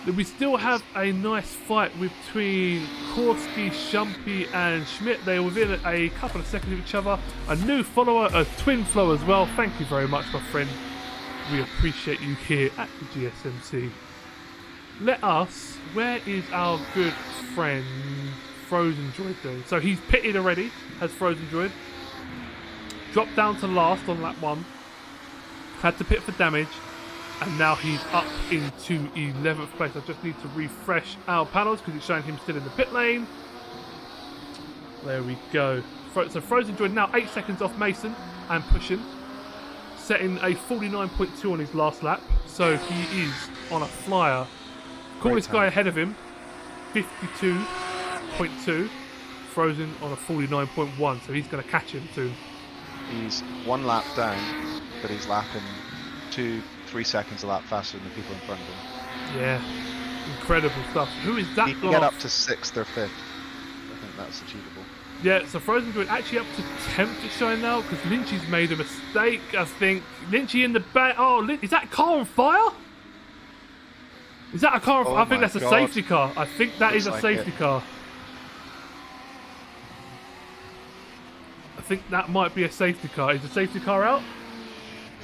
We still have a nice fight between Korski, Shumpy and Schmidt. They are within a couple of seconds of each other. A new follower, a twin flow as well. Thank you very much, my friend. We appreciate you here at the GSMC. Where is our good friend Frozen Droid doing? So he's pitted already, has Frozen Droid. Dropped down to last on lap 1. Had to pit for damage. And now he's up into 11th place. I just need to refresh our panels because it's showing him still in the pit lane. There we go. So Frozen Droid now 8 seconds off Mason and pushing. Setting a 49.2 on his last lap. So he is on a flyer. Coolest guy ahead of him, 52.2. Frozen on a 49.1. So he's going to catch him soon. He's 1 lap down, but he's lapping 2-3 seconds a lap faster than the people in front of him. Yeah, incredible stuff. Who is that? He can get up to 6th or 5th. I think that's achievable. Yeah, so Frozen Droid actually up to 10th to shine now because Lynchy's made a mistake, I think. Lynchy in the back. Oh, is that a car on fire? Is that a car on fire? I think that's a safety car. I think that is a safety car. I think that might be a safety car. Is the safety car out?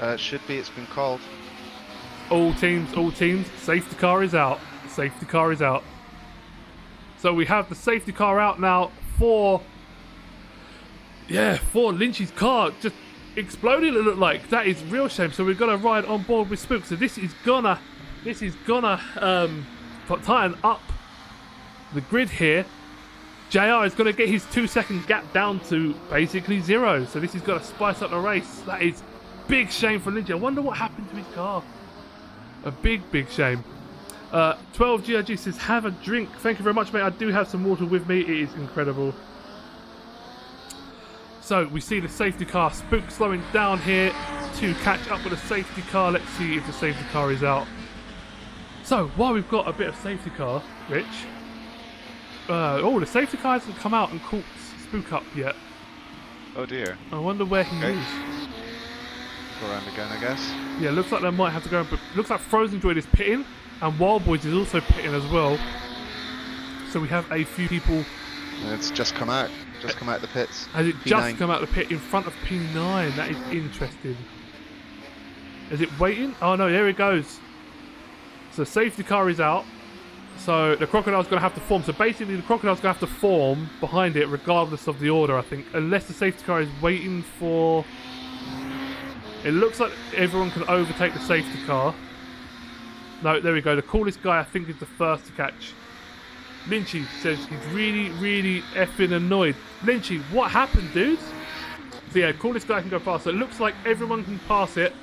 It should be. It's been called. All teams. Safety car is out. Safety car is out. So we have the safety car out now for Lynchy's car just exploding. It looked like that is real shame. So we've got to ride on board with Spook. So this is gonna tighten up the grid here. JR is going to get his 2-second gap down to basically 0. So this is going to spice up the race. That is big shame for Lynchy. I wonder what happened to his car. A big shame. 12 GRG says, have a drink. Thank you very much, mate. I do have some water with me. It is incredible. So we see the safety car. Spook slowing down here to catch up with the safety car. Let's see if the safety car is out. So while we've got a bit of safety car, Rich. The safety car hasn't come out and caught Spook up yet. Oh dear. I wonder where he is. Go around again, I guess. Yeah, looks like they might have to go. But looks like Frozen Droid is pitting, and Wild Boys is also pitting as well. So we have a few people. And it's just come out. Just come out the pits. Has it P9. just come out the pit in front of P9? That is interesting. Is it waiting? Oh no, there it goes. So safety car is out. So the Crocodile's going to have to form. So basically the Crocodile's going to have to form behind it regardless of the order, I think. Unless the safety car is waiting for... It looks like everyone can overtake the safety car. No, there we go. The coolest guy, I think, is the first to catch. Lynchy says he's really effing annoyed. Lynchy, what happened, dude? So yeah, coolest guy can go past. So it looks like everyone can pass it,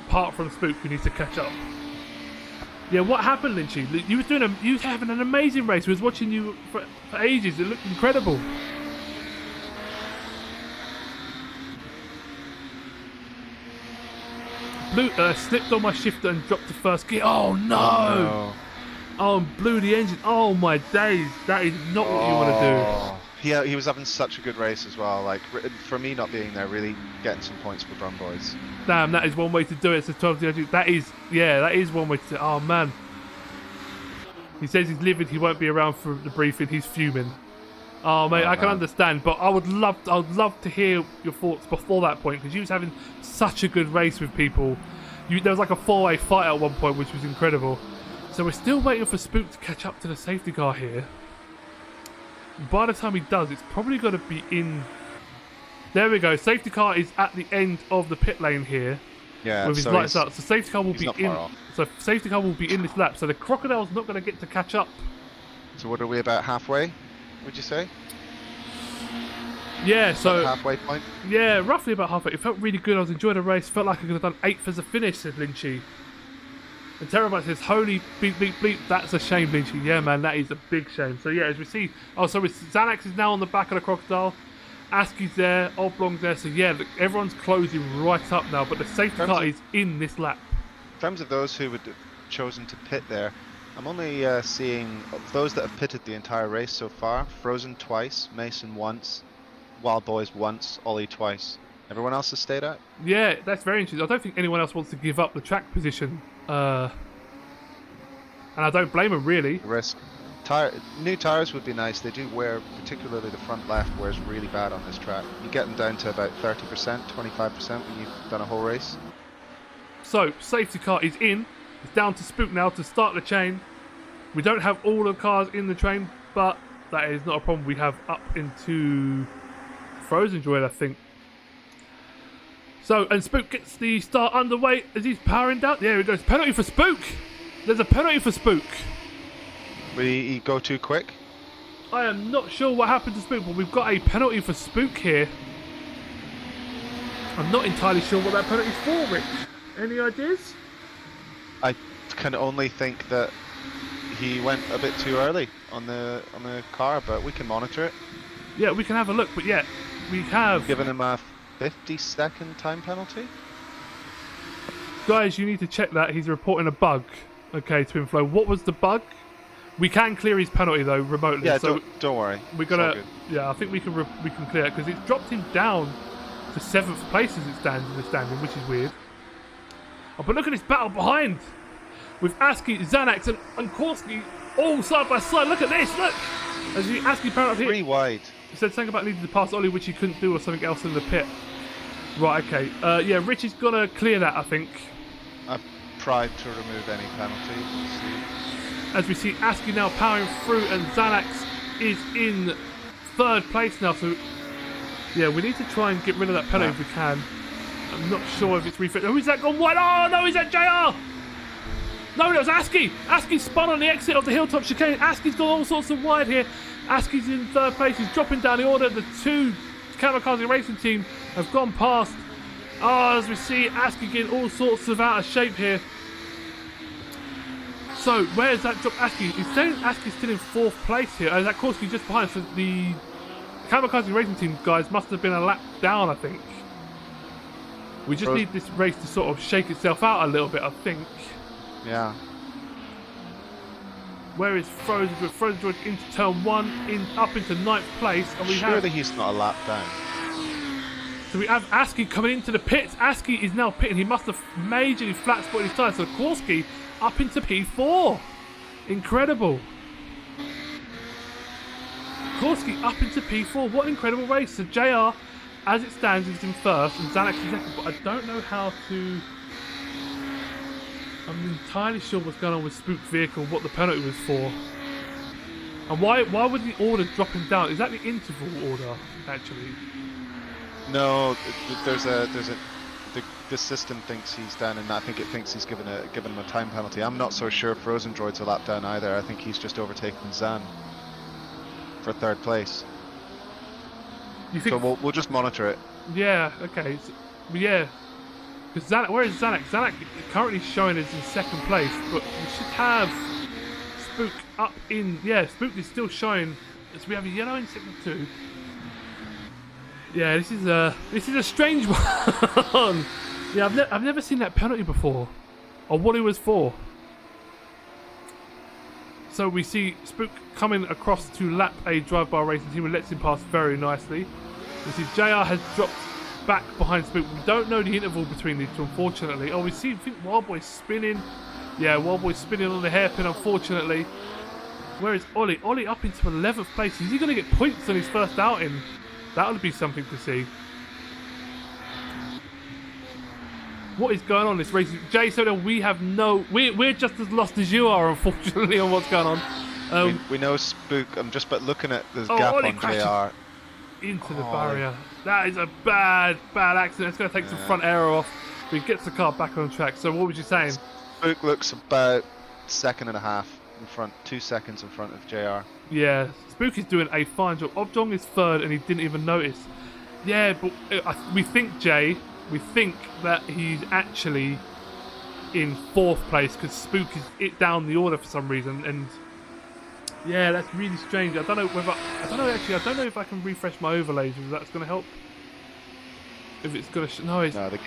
apart from Spook, who needs to catch up. Yeah, what happened, Lynchy? You was having an amazing race. We was watching you for ages. It looked incredible. Blue slipped on my shifter and dropped to first gear. Oh no! Oh, and blew the engine. Oh my days! That is not what you want to do. He was having such a good race as well. Like for me not being there, really getting some points for Drum Boys. Damn, that is one way to do it. So 12 DRG. That is one way to do it. Oh man. He says he's livid. He won't be around for the briefing. He's fuming. Oh mate, I can understand, but I would love to hear your thoughts before that point because you was having such a good race with people. There was like a 4-way fight at one point, which was incredible. So we're still waiting for Spook to catch up to the safety car here. By the time he does, it's probably going to be in. There we go. Safety car is at the end of the pit lane here. Yeah, with his so lights up. So safety car will be in. Off. So safety car will be in this lap. So the Crocodile's not going to get to catch up. So what are we about halfway? Would you say? Yeah, so halfway point. Yeah, roughly about halfway. It felt really good. I was enjoying the race. Felt like I could have done 8th as a finish, said Lynchy. And Terabyte says, "Holy beep beep bleep, that's a shame, Lynchy." Yeah, man, that is a big shame. So yeah, as we see, so Xanax is now on the back of the Crocodile. Aski's there, Oblong's there. So yeah, look, everyone's closing right up now. But the safety car is in this lap. In terms of those who would have chosen to pit there, I'm only seeing of those that have pitted the entire race so far. Frozen twice, Mason once, Wild Boys once, Ollie twice. Everyone else has stayed out? Yeah, that's very interesting. I don't think anyone else wants to give up the track position. And I don't blame him, really. Risk. New tyres would be nice. They do wear, particularly the front left, wears really bad on this track. You get them down to about 30%, 25% when you've done a whole race. So, safety car is in. It's down to Spook now to start the chain. We don't have all the cars in the train, but that is not a problem. We have up into Frozen Droid, I think. So, and Spook gets the start underway as he's powering down. There he goes. Penalty for Spook. There's a penalty for Spook. Will he go too quick? I am not sure what happened to Spook, but we've got a penalty for Spook here. I'm not entirely sure what that penalty's for, Rick. Any ideas? I can only think that he went a bit too early on the car, but we can monitor it. Yeah, we can have a look, but yeah, we have... Given him a 50-second time penalty? Guys, you need to check that. He's reporting a bug. Okay, to Inflow. What was the bug? We can clear his penalty though remotely. Yeah, so don't worry. We're gonna. Yeah, I think we can clear it because it's dropped him down to 7th place as it stands in the standing, which is weird. Oh, but look at this battle behind with Aski, Xanax, and Korski all side by side. Look at this. Look, as the Aski powered up here. 3 wide. He said something about needing to pass Ollie, which he couldn't do, or something else in the pit. Right. Okay. Yeah, Rich is gonna clear that, I think. I've tried to remove any penalty. We'll see. As we see Aski now powering through, and Xanax is in 3rd place now. So, yeah, we need to try and get rid of that penalty if we can. I'm not sure if it's refit. Oh, is that gone wide? Oh, no, is that JR? No, that was Aski. Aski spun on the exit of the Hilltop chicane. Aski's gone all sorts of wide here. Aski's in 3rd place. He's dropping down the order. The 2 Kamikaze Racing team have gone past. Oh, as we see Aski getting all sorts of out of shape here. So, where is that drop Aski? He's saying Aski's still in 4th place here. That Korski just behind. So the Kamikaze Racing team guys must have been a lap down, I think. We just need this race to sort of shake itself out a little bit, I think. Yeah. Where is Frozen Droid? Frozen Droid into turn 1, up into 9th place. And we Surely he's not a lap down. So we have Aski coming into the pits. Aski is now pitting. He must have majorly flat spotted his tyre. So Korski up into P4. Incredible. Korski up into P4. What an incredible race. So JR, as it stands, is in 1st and Xanax is 2nd. But I don't know how to... I'm entirely sure what's going on with Spook's vehicle, what the penalty was for. And why would the order drop him down? Is that the interval order, actually? No, the system thinks he's down, and I think it thinks he's given him a time penalty. I'm not so sure Frozen Droid's a lap down either. I think he's just overtaken Zan for 3rd place. You think? So we'll just monitor it. Yeah. Okay. So, yeah. Because where is Xanax? Xanax currently showing as in 2nd place, but we should have Spook up in. Yeah, Spook is still showing. So we have a yellow in second 2. Yeah, this is a strange one. Yeah, I've never seen that penalty before, or what it was for. So we see Spook coming across to lap a drive-by racing team and lets him pass very nicely. We see JR has dropped back behind Spook. We don't know the interval between these two, unfortunately. Oh, we see, I think Wildboy's spinning. Yeah, Wildboy's spinning on the hairpin, unfortunately. Where is Ollie? Ollie up into 11th place. Is he going to get points on his first outing? That would be something to see. What is going on in this race? Jay Soda, we have no... We're just as lost as you are, unfortunately, on what's going on. We know Spook. I'm just looking at this gap Ollie on JR. Into the barrier. That is a bad accident. It's going to take some front aero off. But he gets the car back on track. So what was you saying? Spook looks about 2.5 seconds in front, 2 seconds in front of JR. Yeah, Spook is doing a fine job. Objong is 3rd and he didn't even notice. Yeah, but we think, Jay, that he's actually in 4th place because Spook is down the order for some reason. And yeah, that's really strange. I don't know if I can refresh my overlays, if that's going to help. If it's going to no, the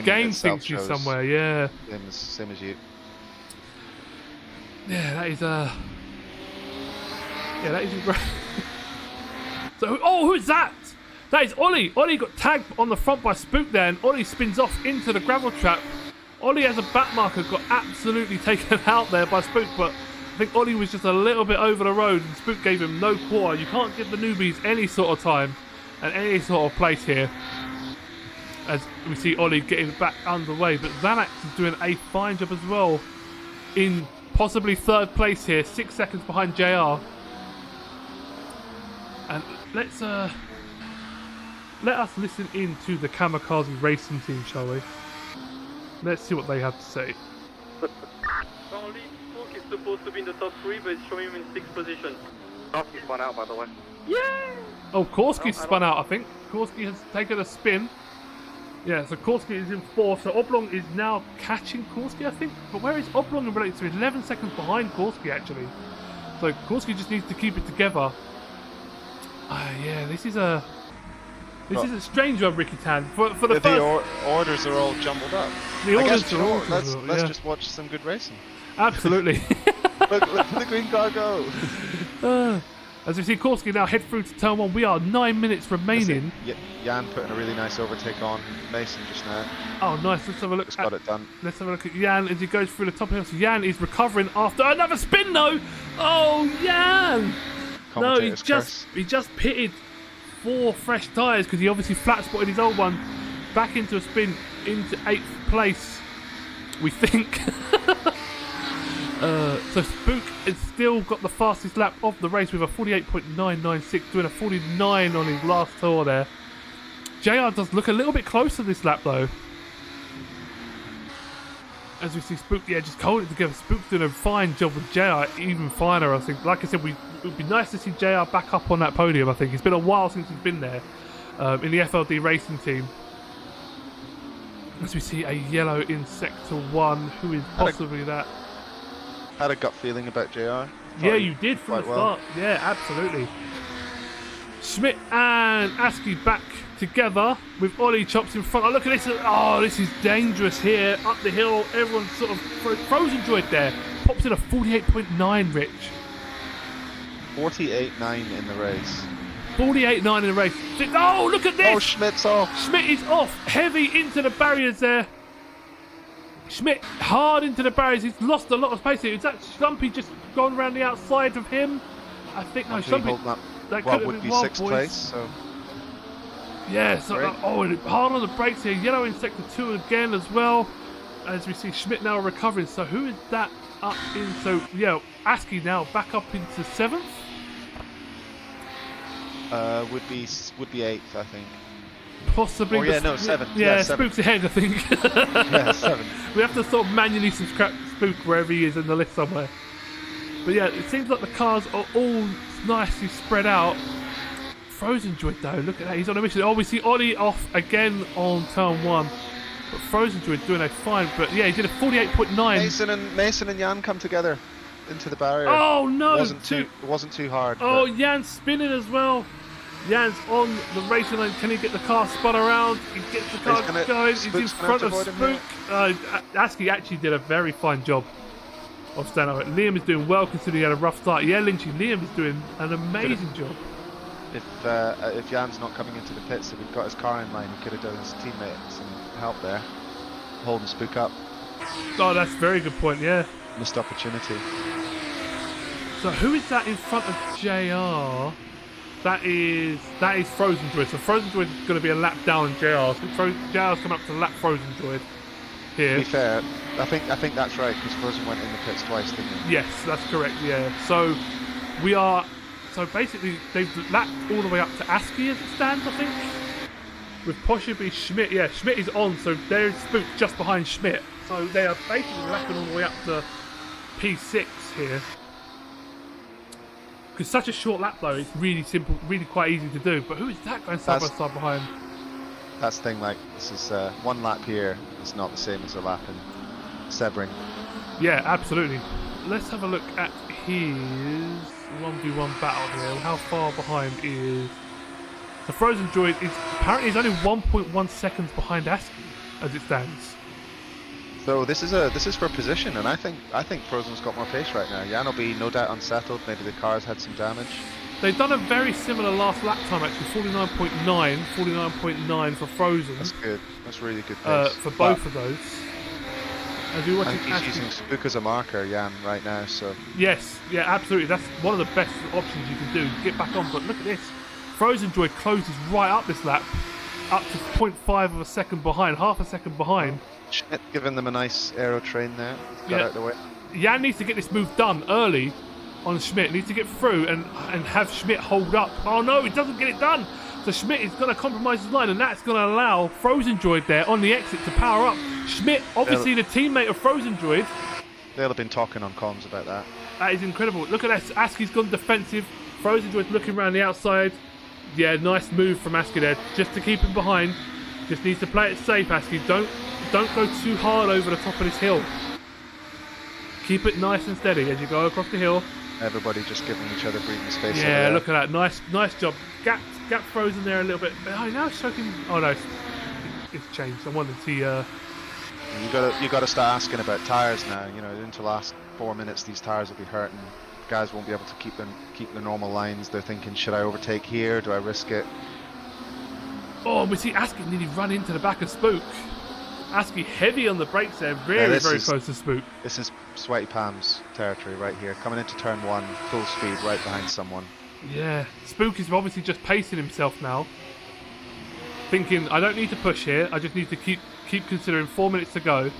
game thinks he's somewhere. Yeah, same as you. Yeah, that is great. So, who's that? That is Ollie. Ollie got tagged on the front by Spook there, and Ollie spins off into the gravel trap. Ollie as a back marker got absolutely taken out there by Spook, but I think Ollie was just a little bit over the road and Spook gave him no quarter. You can't give the newbies any sort of time and any sort of place here. As we see Ollie getting back underway, but Xanax is doing a fine job as well in possibly third place here, 6 seconds behind JR. And let us listen in to the Kamikaze Racing team, shall we? Let's see what they have to say. Currently, Spook is supposed to be in the top 3, but it's showing him in 6th position. Knockhill spun out, by the way. Oh, Korski's spun out, I think. Korski has taken a spin. Yeah, so Korski is in 4th. So Oblong is now catching Korski, I think. But where is Oblong in relation to 11 seconds behind Korski, actually? So Korski just needs to keep it together. Yeah, this is a strange one, Ricky Tan. For the first... orders are all jumbled up. The orders are all. Let's yeah. just watch some good racing. Absolutely. look the green car go. As we see Korski now head through to turn 1, we are 9 minutes remaining. Jan putting a really nice overtake on Mason just now. Oh, nice. Let's have a look. Just got it done. Let's have a look at Jan as he goes through the top of the hill. So Jan is recovering after another spin, though. Oh, Jan! No, he just pitted 4 fresh tyres because he obviously flat spotted his old one back into a spin into 8th place, we think. So Spook has still got the fastest lap of the race with a 48.996, doing a 49 on his last tour there. JR does look a little bit closer this lap though. As we see Spook, just holding it together. Spook's doing a fine job with JR, even finer I think. Like I said, it would be nice to see JR back up on that podium, I think. It's been a while since he's been there in the FLD racing team. As we see a yellow in Sector 1, who is possibly that? Had a gut feeling about JR. Yeah, you did from the start. Yeah, absolutely. Schmidt and Askey back together with Ollie Chops in front. Oh, look at this. Oh, this is dangerous here. Up the hill, everyone's sort of frozen joyed there. Pops in a 48.9, Rich. 48.9 in the race. 48.9 in the race. Oh, look at this. Oh, Schmidt's off. Schmidt is off. Heavy into the barriers there. Schmidt hard into the barriers. He's lost a lot of space here. Is that Slumpy just gone around the outside of him? I think no. Slumpy. That could would be wild 6th boys. place. So. Yeah. So hard on the brakes here. Yellow in Sector 2 again as well. As we see Schmidt now recovering. So who is that up in? So yeah, Askey now back up into 7th. Would be 8th, I think. Possibly. Oh yeah, no, 7th. Yeah, 7th. Spook's ahead, I think. Yeah, 7th. We have to sort of manually subtract Spook wherever he is in the list somewhere. But yeah, it seems like the cars are all nicely spread out. Frozen Joy though, look at that, he's on a mission. Oh, we see Ollie off again on turn 1. But Frozen Joy doing a fine, but yeah, he did a 48.9. Mason and Jan come together into the barrier. Oh no! It wasn't too hard. Oh, Jan's spinning as well. Jan's on the racing line. Can he get the car spun around? He gets the car going. He's in front of Spook. Askey actually did a very fine job of standing up. Liam is doing well considering he had a rough start. Yeah, Lynchy, Liam is doing an amazing job. If Jan's not coming into the pits, if he'd got his car in line, he could have done his teammate some help there, holding Spook up. Oh, that's a very good point. Yeah. Missed opportunity. So who is that in front of JR? That is Frozen Droid. So Frozen Droid is going to be a lap down in JR. So JR's come up to lap Frozen Droid here. To be fair, I think that's right because Frozen went in the pits twice, didn't he? Yes, that's correct. Yeah. So we are. So basically, they've lapped all the way up to Askey as it stands, I think. With possibly Schmidt. Yeah, Schmidt is on. So there's Spook just behind Schmidt. So they are basically lapping all the way up to P6 here. Because such a short lap though, it's really simple, really quite easy to do. But who is that going side by side behind? That's the thing, like, this is 1 lap here, it's not the same as a lap in Sebring. Yeah, absolutely. Let's have a look at his 1v1 battle here. How far behind is... The Frozen Droid is apparently is only 1.1 seconds behind Askey as it stands. So this is for position, and I think Frozen's got more pace right now. Jan will be no doubt unsettled. Maybe the car's had some damage. They've done a very similar last lap time actually, 49.9 for Frozen. That's good. That's really good pace. For both of those. As we watch I think he's using Spook as a marker, Jan, right now. So Yes, yeah, absolutely. That's one of the best options you can do. Get back on, but look at this. Frozen Joy closes right up this lap, up to 0.5 of a second behind, half a second behind. Schmidt giving them a nice aero train there. Got Yeah. out of the way. Jan needs to get this move done early on Schmidt. Needs to get through and have Schmidt hold up. Oh no, he doesn't get it done. So Schmidt is going to compromise his line, and that's going to allow Frozen Droid there on the exit to power up. Schmidt, obviously the teammate of Frozen Droid. They'll have been talking on comms about that. That is incredible. Look at that. Aski's gone defensive. Frozen Droid looking around the outside. Yeah, nice move from Aski there, just to keep him behind. Just needs to play it safe, Aski. Don't go too hard over the top of this hill. Keep it nice and steady as you go across the hill. Everybody just giving each other breathing space. Yeah, look at that. Nice job. Gap frozen there a little bit. Oh, now it's choking. Oh no, it's changed. I wanted to see. You got to start asking about tires now. You know, into the last 4 minutes, these tires will be hurting. Guys won't be able to keep their normal lines. They're thinking, should I overtake here? Do I risk it? Oh, we see Aski nearly run into the back of Spook. Aski heavy on the brakes there, very close to Spook. This is Sweaty Palms territory right here. Coming into turn 1, full speed, right behind someone. Yeah, Spook is obviously just pacing himself now. Thinking, I don't need to push here, I just need to keep considering 4 minutes to go.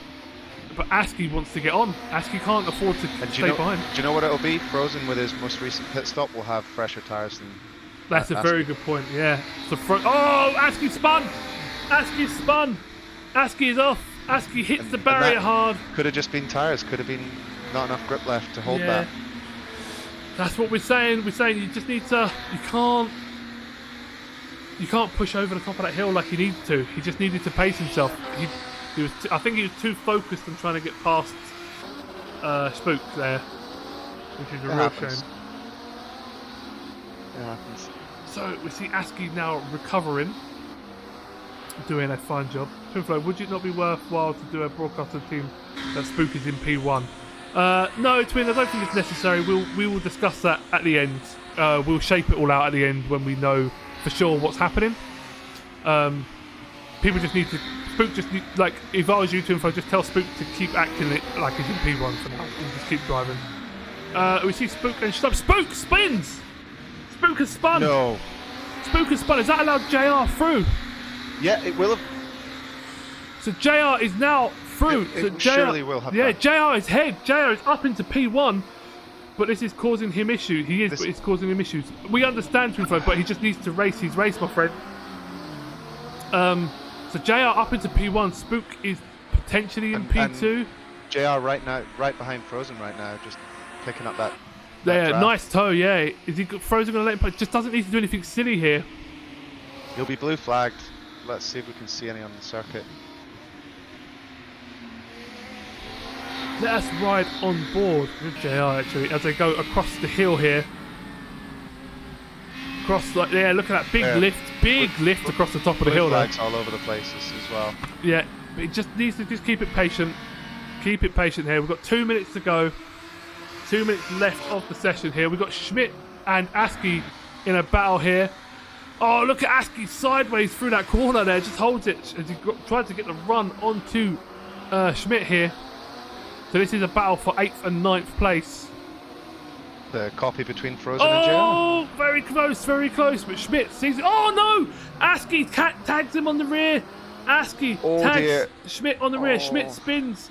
But Aski wants to get on. Aski can't afford to stay behind. Do you know what it'll be? Frozen with his most recent pit stop will have fresher tyres than... That's a very good point, yeah. So Aski spun! Aski spun! Aski is off. Aski hits the barrier hard. Could have just been tyres. Could have been not enough grip left to hold that. That's what we're saying. We're saying you just need to. You can't push over the top of that hill like you need to. He just needed to pace himself. He was. I think he was too focused on trying to get past Spook there, which is a real shame. It happens. So we see Aski now recovering, doing a fine job. Twinflow, would it not be worthwhile to do a broadcast of the team that Spook is in P1? No, Twin, I don't think it's necessary. We will discuss that at the end. We'll shape it all out at the end when we know for sure what's happening. People just need to... Spook just need... Like, if I was you, Twinflow, just tell Spook to keep acting it like he's in P1 for now and just keep driving. We see Spook and stop. Spook spins! Spook has spun! No. Spook has spun. Has that allowed JR through? Yeah, it will have. So JR is now through. It surely will have. Yeah, that. JR is head. JR is up into P1, but this is causing him issues. But it's causing him issues. We understand, Twinflow, but he just needs to race his race, my friend. So JR up into P1. Spook is potentially in P2. And JR right behind Frozen right now, just picking up that. Yeah, draft. nice toe. Yeah, is he Frozen going to let him play? Just doesn't need to do anything silly here. He'll be blue flagged. Let's see if we can see any on the circuit. Let us ride on board with JR actually as they go across the hill here. Look at that big lift across the top of the hill there. Flags all over the places as well. Yeah, it just needs to just keep it patient. Keep it patient here. We've got 2 minutes to go. 2 minutes left of the session here. We've got Schmidt and Aski in a battle here. Oh, look at Aski sideways through that corner there. Just holds it as he tried to get the run onto Schmidt here. So this is a battle for 8th and 9th place. The copy between Frozen and Oh, very close. But Schmidt sees it. Oh no! Aski tags him on the rear. Aski tags Schmidt on the rear. Schmidt spins.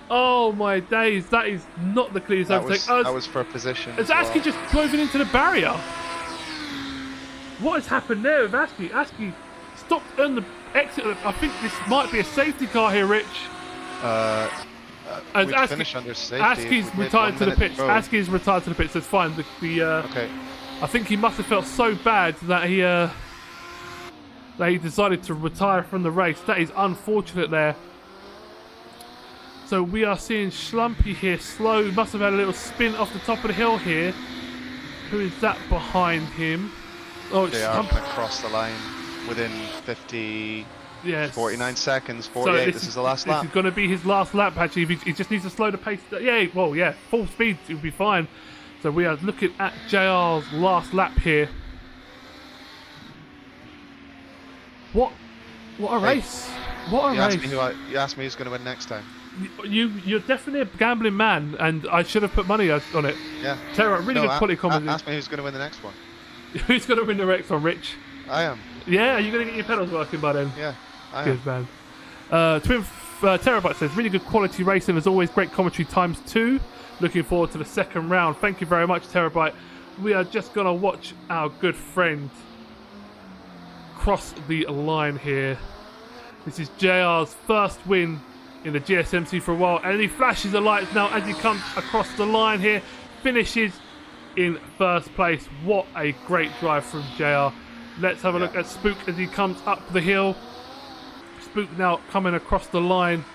Oh my days! That is not the cleanest overtake. That was for position. Has Aski just driven into the barrier? What has happened there with Aski? Aski stopped on the exit. I think this might be a safety car here, Rich. We finished under safety. Aski's retired to the pits. Aski's retired to the pits. That's fine. Okay. I think he must have felt so bad that he decided to retire from the race. That is unfortunate there. So we are seeing Schlumpy here slow. Must have had a little spin off the top of the hill here. Who is that behind him? Oh, it's they are going to cross the line within 49 seconds, 48. So this is the last lap. This is going to be his last lap, actually. He just needs to slow the pace. Yeah, full speed, it would be fine. So we are looking at JR's last lap here. What a race. What a race. You asked me who's going to win next time. You're definitely a gambling man, and I should have put money on it. Yeah. Terra, really good quality comment. Ask me who's going to win the next one. Who's going to win the next one, Rich? I am. Yeah, are you going to get your pedals working by then? Yeah, I Good, am. man. Terabyte says, really good quality racing, as always, great commentary ×2. Looking forward to the second round. Thank you very much, Terabyte. We are just going to watch our good friend cross the line here. This is JR's first win in the GSMC for a while, and he flashes the lights now as he comes across the line here, finishes in first place. What a great drive from JR. Let's have a look at Spook as he comes up the hill. Spook now coming across the line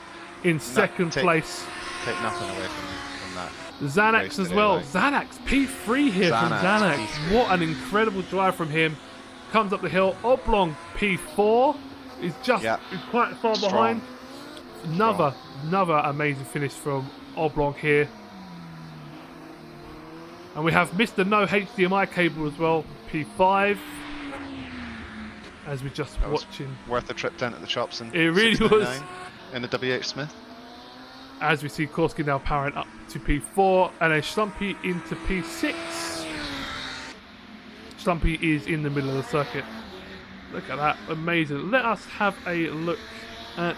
in second place. Take nothing away from that. Xanax as well. Xanax P3 here from Xanax. P3. What an incredible drive from him. Comes up the hill. Oblong P4 is just quite far behind. Another amazing finish from Oblong here. And we have Mr. No HDMI cable as well, P5. As we're just watching. Worth a trip down to the shops and it really was. In the WH Smith. As we see Korski now powering up to P4 and then Schlumpy into P6. Schlumpy is in the middle of the circuit. Look at that, amazing. Let us have a look at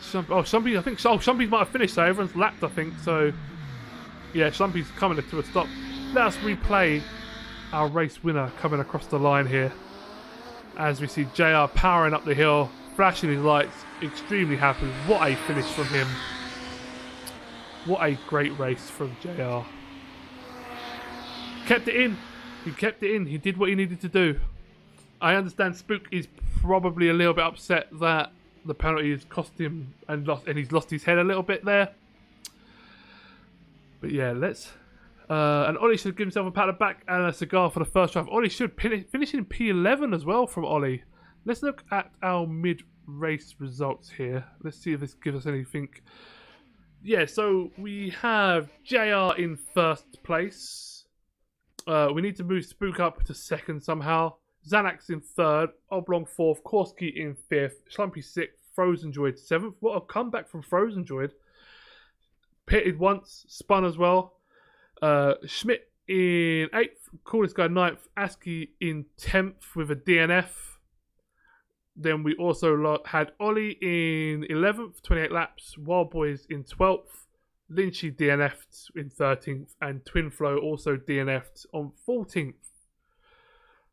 Schlumpy. I think Schlumpy might have finished, so everyone's lapped, I think. So yeah, Schlumpy's coming to a stop. Let us replay our race winner coming across the line here. As we see JR powering up the hill, flashing his lights, extremely happy. What a finish from him. What a great race from JR. Kept it in. He kept it in. He did what he needed to do. I understand Spook is probably a little bit upset that the penalty has cost him and he's lost his head a little bit there. But yeah, let's... and Ollie should give himself a pat on the back and a cigar for the first drive. Ollie should finish in P11 as well from Ollie. Let's look at our mid-race results here. Let's see if this gives us anything. Yeah, so we have JR in first place. We need to move Spook up to second somehow. Xanax in third. Oblong fourth. Korski in fifth. Schlumpy sixth. Frozen Droid seventh. What a comeback from Frozen Droid. Pitted once. Spun as well. Schmidt in 8th, Coolest Guy 9th, Askey in 10th with a DNF. Then we also had Ollie in 11th, 28 laps, Wild Boys in 12th, Lynchy DNF'd in 13th, and Twin Flow also DNF'd on 14th.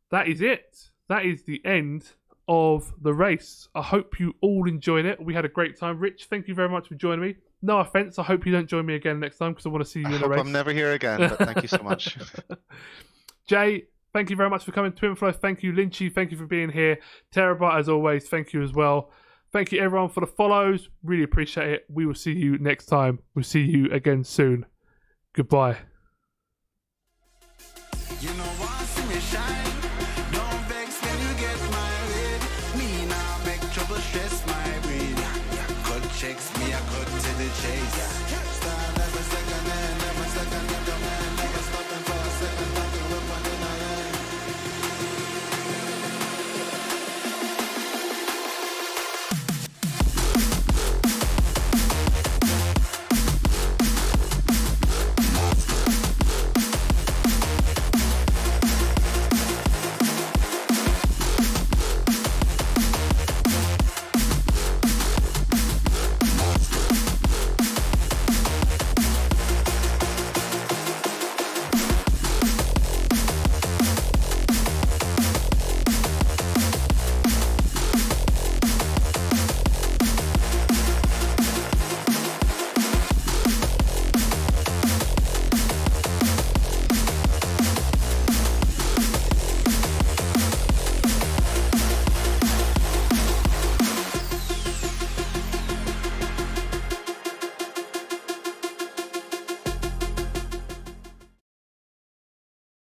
That is it. That is the end of the race. I hope you all enjoyed it. We had a great time. Rich, thank you very much for joining me. No offense, I hope you don't join me again next time because I want to see you in a race. I'm never here again, but thank you so much. Jay, thank you very much for coming. Twinflow, thank you. Lynchy, thank you for being here. Terabyte, as always, thank you as well. Thank you everyone for the follows. Really appreciate it. We will see you next time. We'll see you again soon. Goodbye. You know why see me shine? Don't vex when you get married. Me now make trouble stress my breed. Cut checks me, I cut to the chase. Start every second and